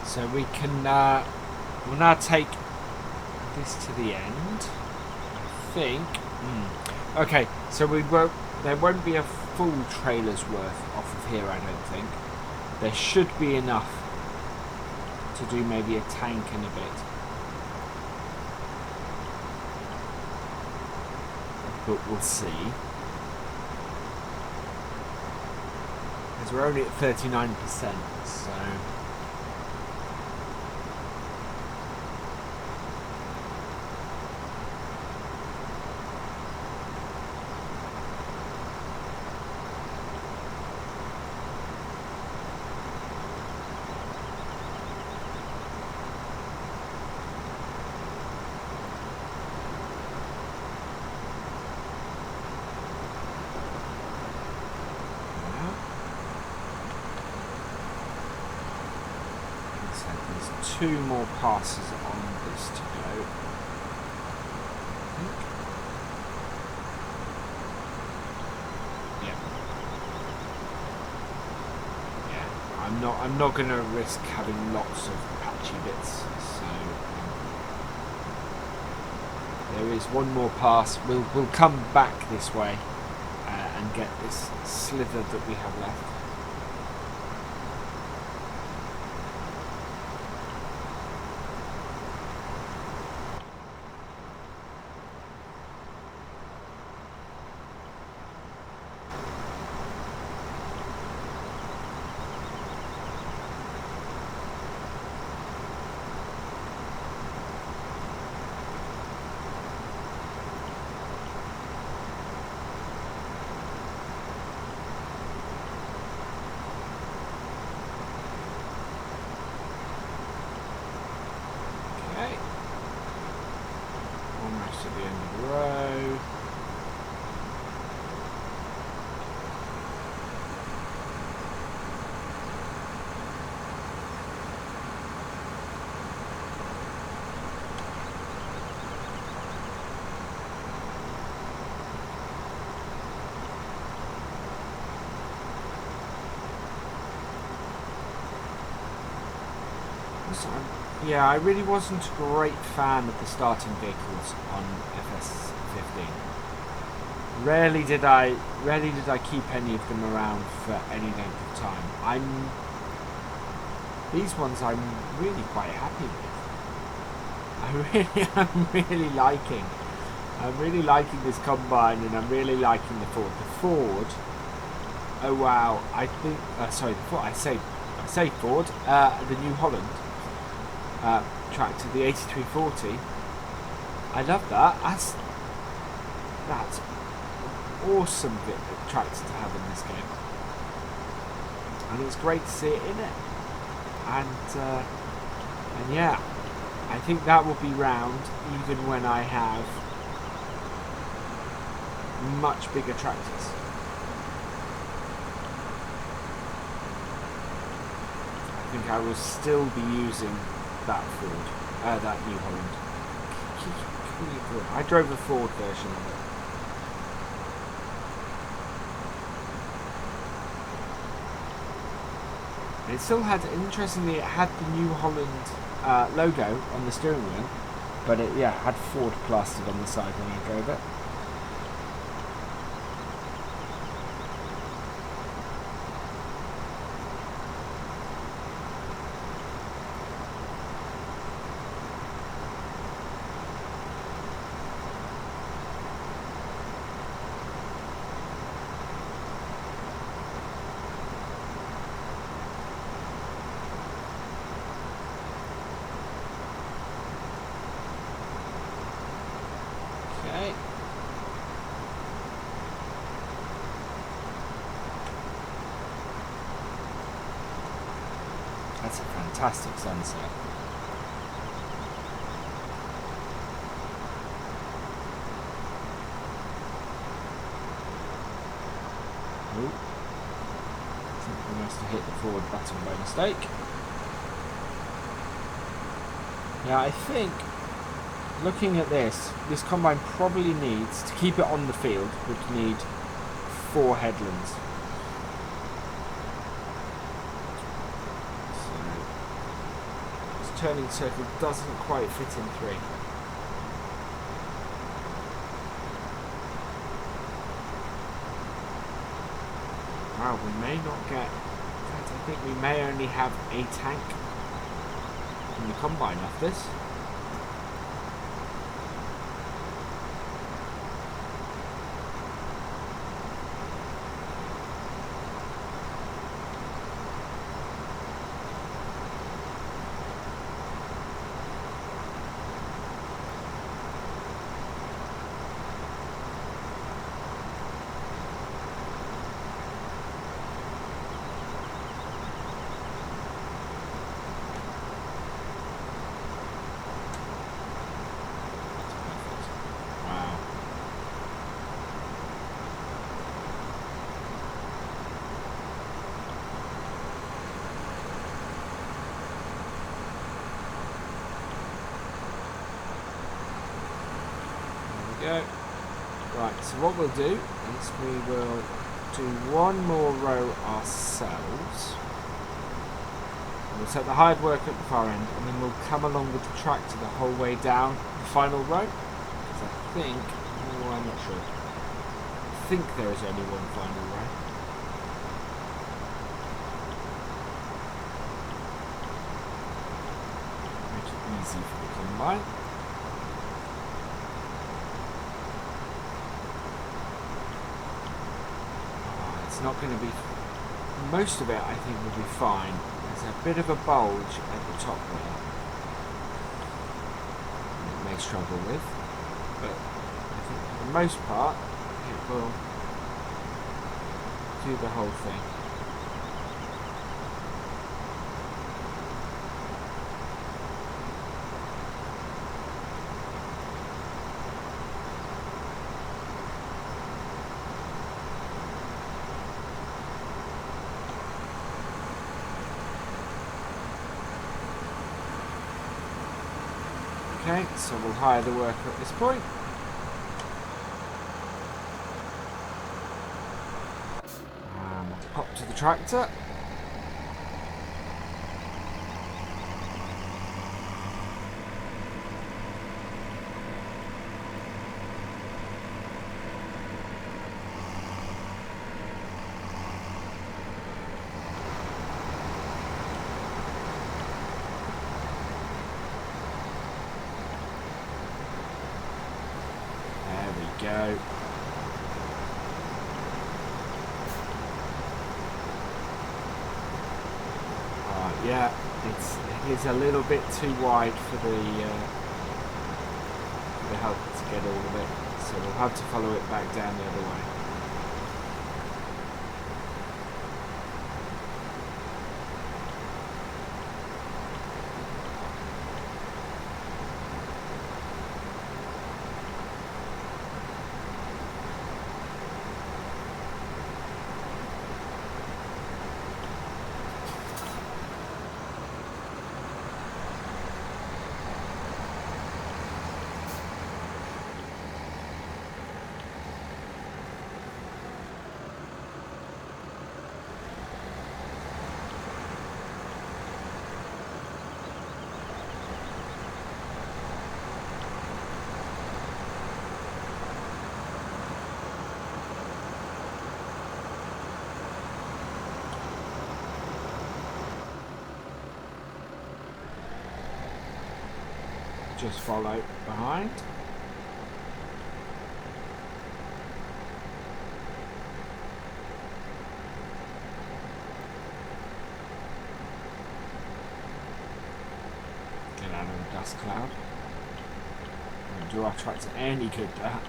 S1: So we can we'll now take this to the end. Think. Okay, so there won't be a full trailer's worth off of here, I don't think. There should be enough to do maybe a tank and a bit. But we'll see. Because we're only at 39%, so... Two more passes on this to go. Yeah. I'm not going to risk having lots of patchy bits. So there is one more pass. We'll come back this way and get this slither that we have left. Almost at the end of the row. Yeah, I really wasn't a great fan of the starting vehicles on FS15. Rarely did I keep any of them around for any length of time. These ones I'm really quite happy with. I'm really liking this combine, and I'm really liking the Ford. The Ford. Oh wow! I think. Sorry, the Ford. I say Ford. The New Holland. Tractor, the 8340. I love that. That's awesome tractor to have in this game, and it's great to see it in it. And yeah, I think that will be round even when I have much bigger tractors. I think I will still be using that Ford, that New Holland. I drove the Ford version of it. It still had, interestingly, it had the New Holland logo on the steering wheel, but it had Ford plastered on the side when I drove it. That's a fantastic sunset. Oh, I think we must have hit the forward button by mistake. Yeah, I think, looking at this combine probably needs, to keep it on the field, would need 4 headlands. Turning circle doesn't quite fit in 3. Wow, we may not get... I think we may only have a tank in the combine off this. Go. Right, so what we'll do is we will do one more row ourselves. We'll set the hard work at the far end, and then we'll come along with the tractor the whole way down the final row, because I think... Oh, I'm not sure. I think there is only one final row. Make it easy for the combine. It's not going to be... Most of it, I think, will be fine. There's a bit of a bulge at the top there. It may struggle with, but I think for the most part, it will do the whole thing. Okay, so we'll hire the worker at this point. Pop to the tractor. There we go. Yeah, it is a little bit too wide for the helper to get all of it, so we'll have to follow it back down the other way. Just follow behind. Get out of the dust cloud. Won't do our tractor any good, that.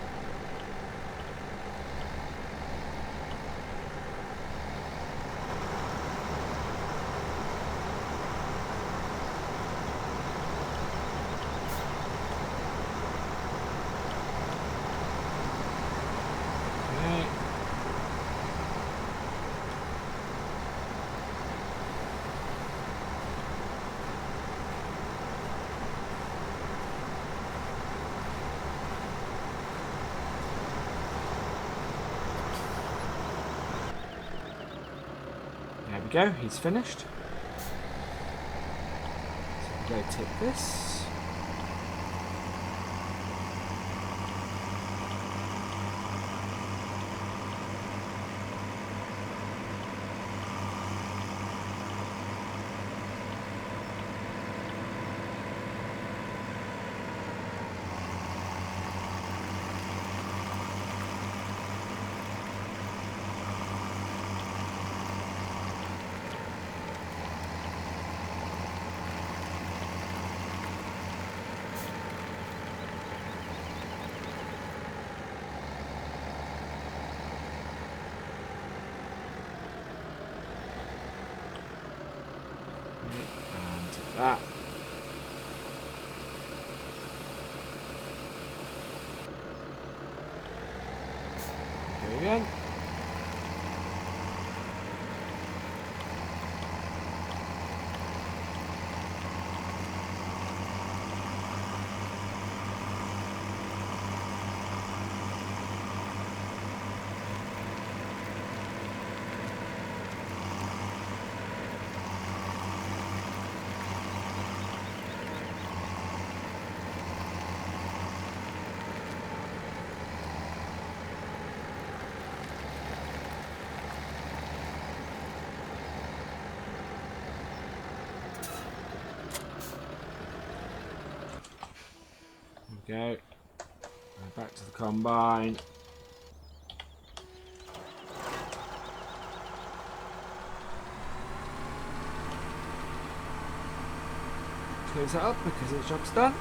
S1: There we go, he's finished. So we'll go tip this. That. Go again. Go. Back to the combine. Close that up because the job's done.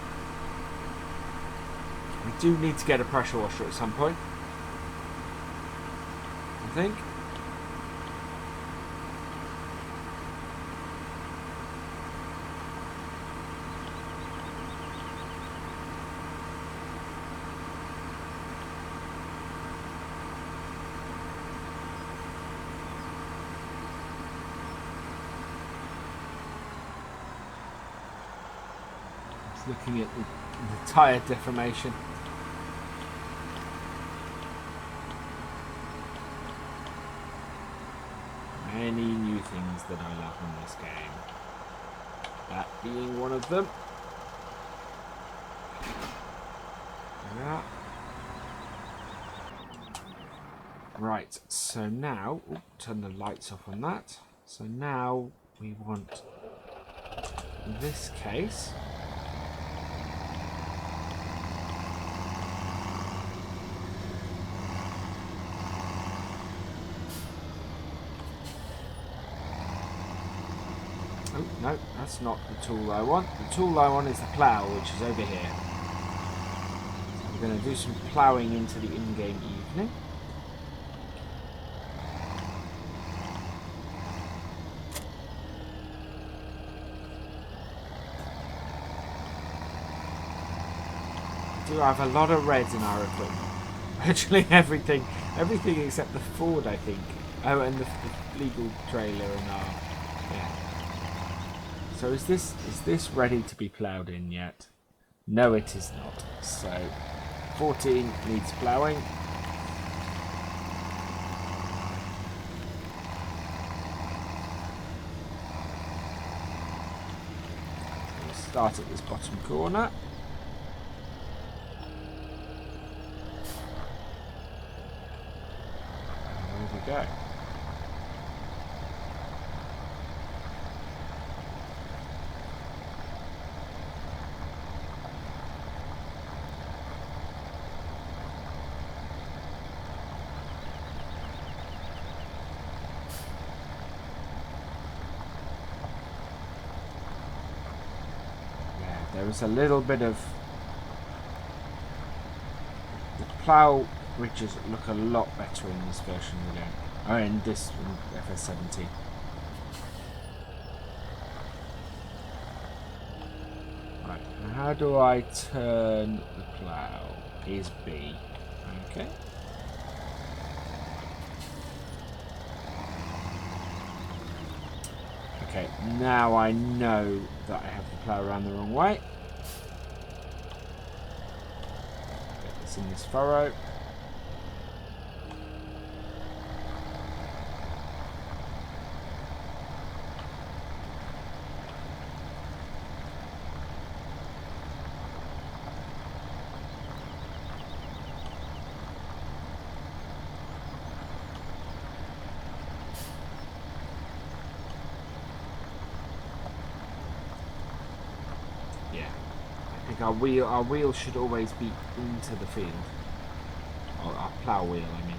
S1: We do need to get a pressure washer at some point, I think. Looking at the tyre deformation. Many new things that I love in this game. That being one of them. Yeah. Right, so now, turn the lights off on that. So now we want, in this case, oh, no, that's not the tool I want. The tool I want is the plough, which is over here. So we're going to do some ploughing into the in-game evening. We do have a lot of reds in our equipment. Virtually everything except the Ford, I think. Oh, and the legal trailer and our, yeah. So is this ready to be ploughed in yet? No, it is not. So 14 needs ploughing. We'll start at this bottom corner. And there we go. There was a little bit of the plough ridges look a lot better in this version of the game. Oh, in this FS17. Right, and how do I turn the plough? Is B. Okay. Okay, now I know that I have the plough around the wrong way. Get this in this furrow. Our wheel should always be into the field. Or our plough wheel, I mean.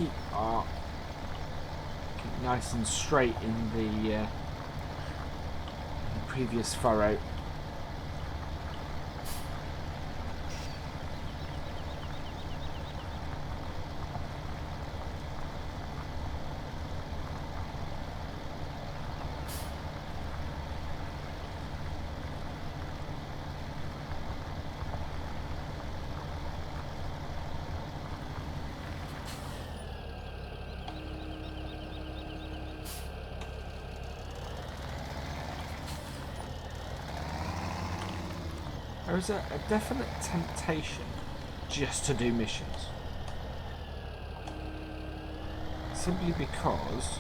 S1: keep nice and straight in the previous furrow. There is a definite temptation just to do missions. Simply because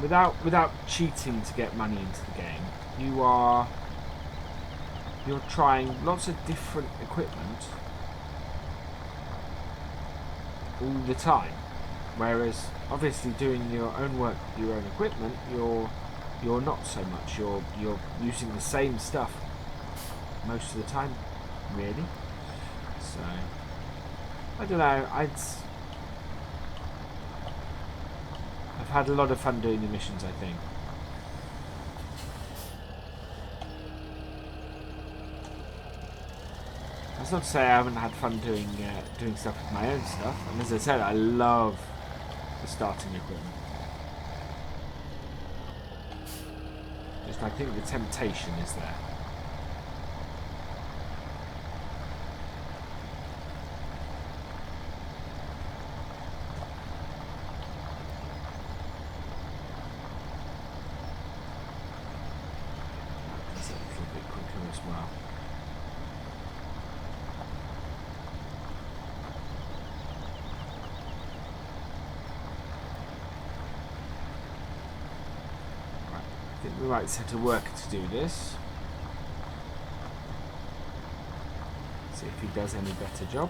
S1: without cheating to get money into the game, you're trying lots of different equipment all the time. Whereas obviously doing your own work with your own equipment, you're not so much. You're using the same stuff most of the time, really. So I don't know. I've had a lot of fun doing the missions, I think. That's not to say I haven't had fun doing stuff with my own stuff. And as I said, I love the starting equipment. Just I think the temptation is there. The right set of work to do this. See if he does any better job.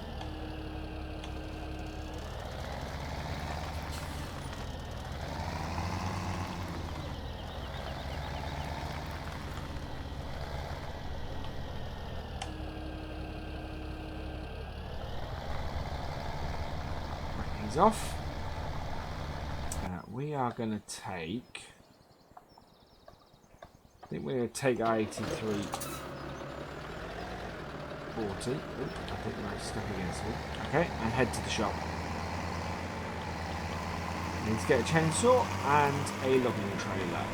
S1: Right, he's off. We are going to take... I think we're going to take I-83 40. Ooh, I think we're stuck against it. Okay, and head to the shop. Need to get a chainsaw and a logging trailer.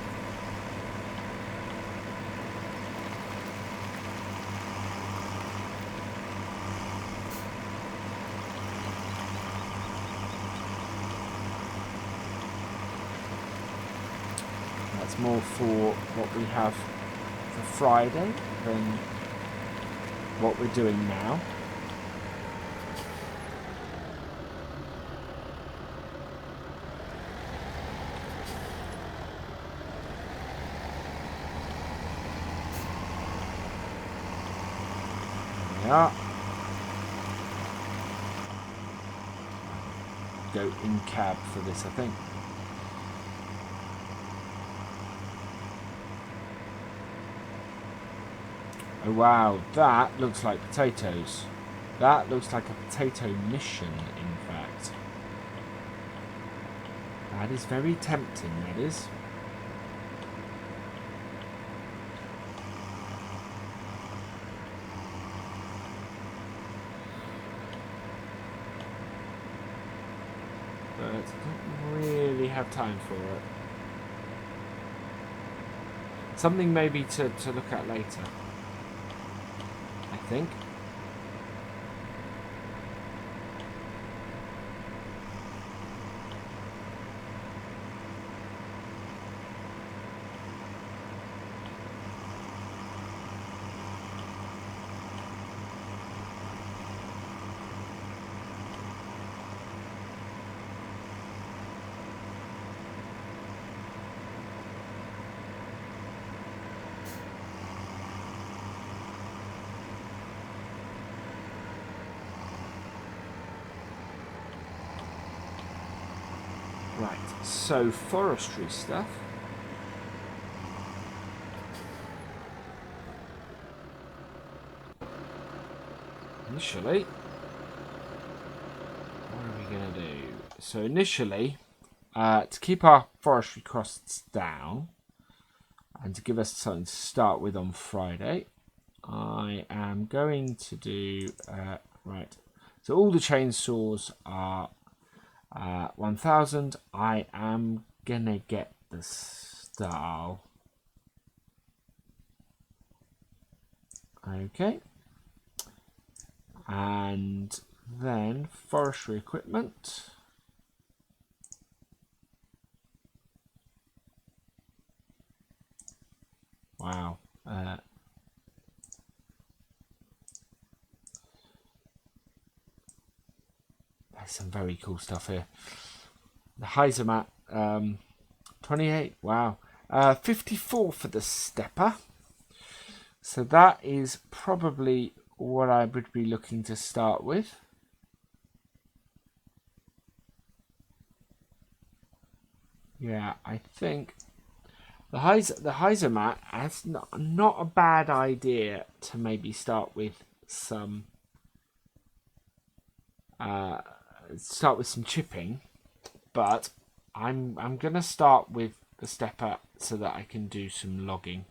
S1: That's more for what we have for Friday than what we're doing now. There we are. Go in cab for this, I think. Oh wow, that looks like potatoes. That looks like a potato mission, in fact. That is very tempting, that is. But I don't really have time for it. Something maybe to look at later, I think. Right, so forestry stuff. Initially, What are we going to do? So initially, to keep our forestry costs down and to give us something to start with on Friday, I am going to do... right. So all the chainsaws are 1,000. I am going to get the style. Okay. And then forestry equipment. Wow. There's some very cool stuff here. The Heisermat, 28. Wow. 54 for the stepper. So that is probably what I would be looking to start with. Yeah, I think the Heisermat is not a bad idea to maybe start with some chipping, but I'm gonna start with the stepper so that I can do some logging.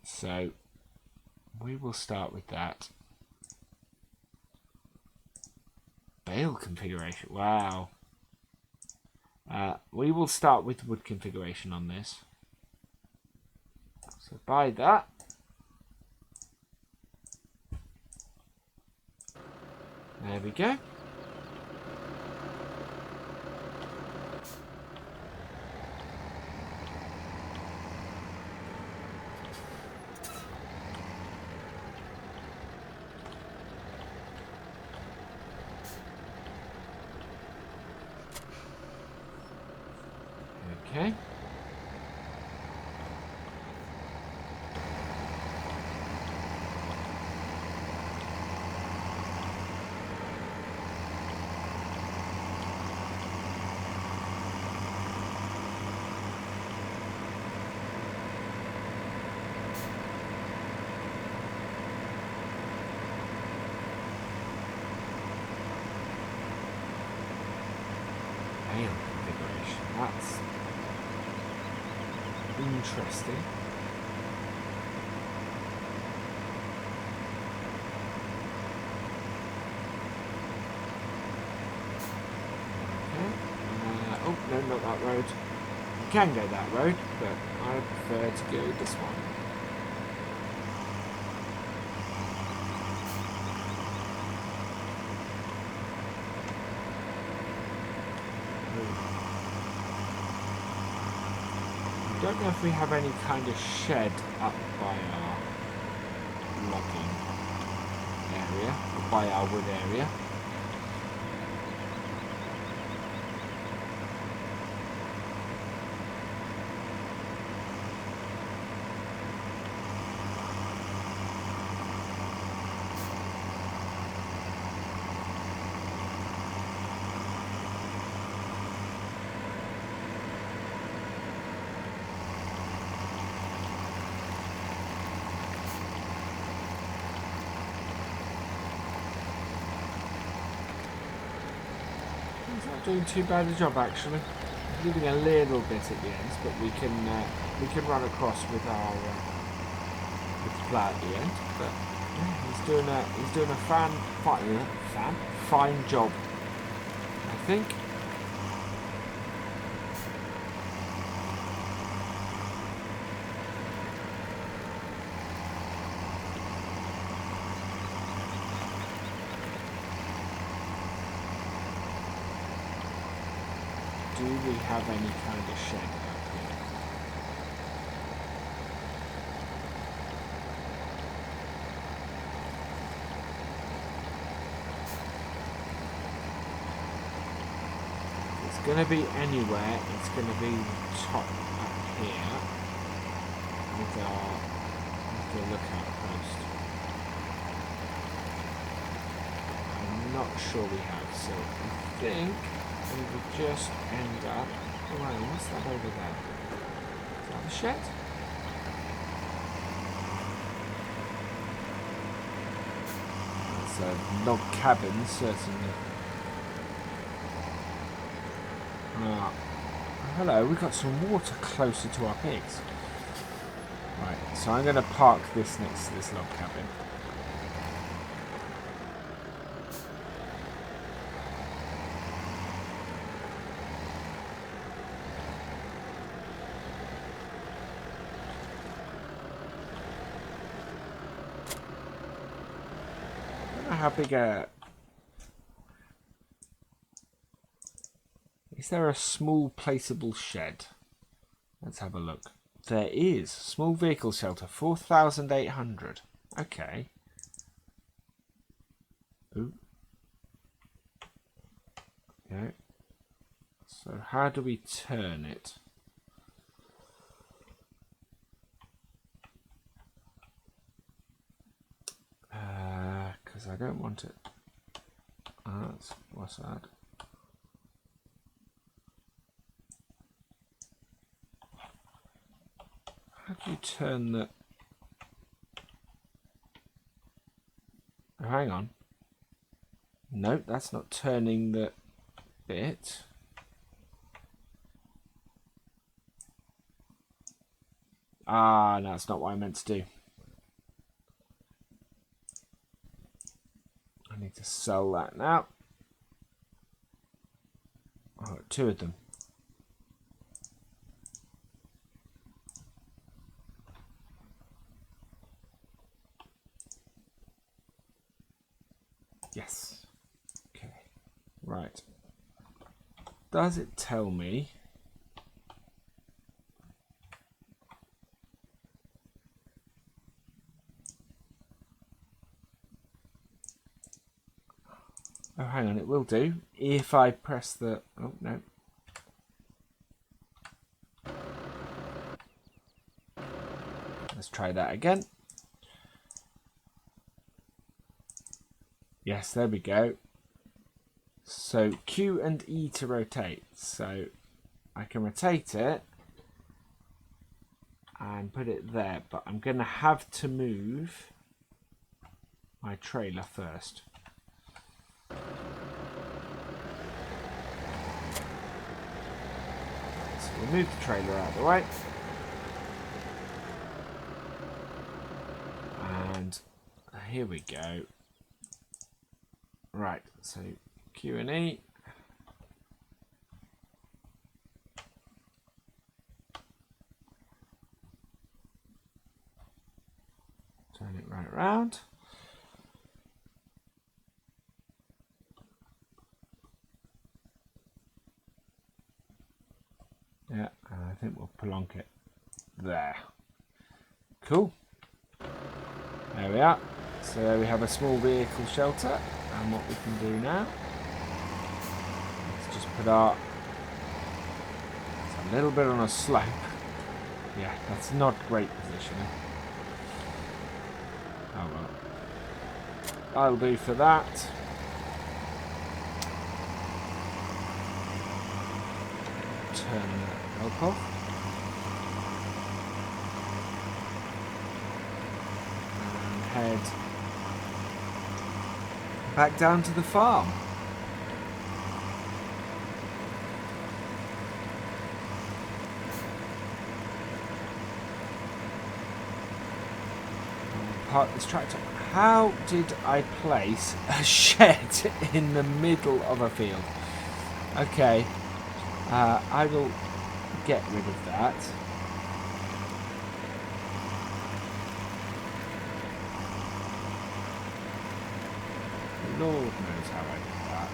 S1: So we will start with that. Bale configuration. Wow. We will start with wood configuration on this. So buy that. There we go. Okay. Bale configuration. That's interesting. Okay. Oh, no, not that road. You can go that road, but I prefer to go this one. I don't know if we have any kind of shed up by our logging area, or by our wood area. He's not doing too bad a job actually. He's leaving a little bit at the ends, but we can run across with our with the plough at the end. But yeah, he's doing a fine job, I think. Do we have any kind of shed out here? If it's going to be anywhere, it's going to be top up here with the lookout post. I'm not sure we have, so I think we would just end up... Oh, wow, what's that over there? Is that the shed? There's a log cabin, certainly. Ah, hello, we've got some water closer to our pigs. Right, so I'm going to park this next to this log cabin. I don't know how big a... Is there a small placeable shed? Let's have a look. There is. Small vehicle shelter, 4,800. Okay. Ooh. Okay. So how do we turn it? Because I don't want it. What's that? How do you turn the... Oh, hang on. Nope, that's not turning the bit. Ah, no, that's not what I meant to do. I need to sell that now. Oh, two of them. Yes. Okay. Right. Does it tell me? Oh, hang on. It will do if I press the... Oh, no. Let's try that again. Yes, there we go. So Q and E to rotate. So I can rotate it and put it there, but I'm going to have to move my trailer first. So we'll move the trailer out of the way. And here we go. Right, so Q and E. Turn it right around. Yeah, and I think we'll plonk it there. Cool. There we are. So there we have a small vehicle shelter. And what we can do now, let's just put our... It's a little bit on a slope. Yeah, that's not great positioning. Oh well. That'll do for that. Turn the elk off. And head back down to the farm. Park this tractor. How did I place a shed in the middle of a field? Okay, I will get rid of that. Lord knows how I did that.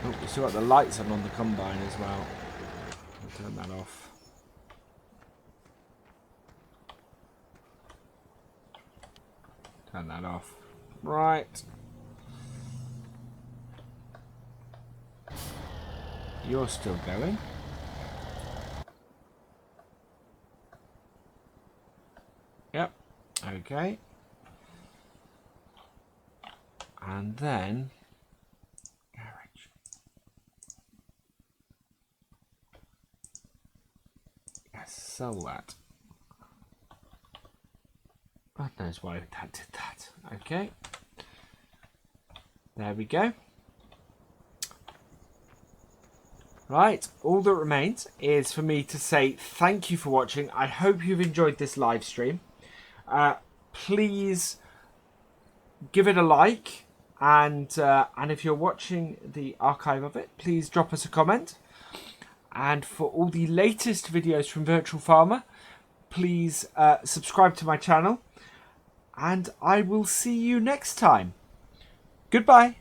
S1: Oh, we still got the lights on the combine as well. I'll turn that off. Turn that off. Right. You're still going. Yep. Okay. And then garage. sell that. God knows why that did that. Okay. There we go. Right, all that remains is for me to say thank you for watching. I hope you've enjoyed this live stream. Please give it a like, and if you're watching the archive of it, please drop us a comment. And for all the latest videos from Virtual Farmer, please subscribe to my channel, and I will see you next time. Goodbye.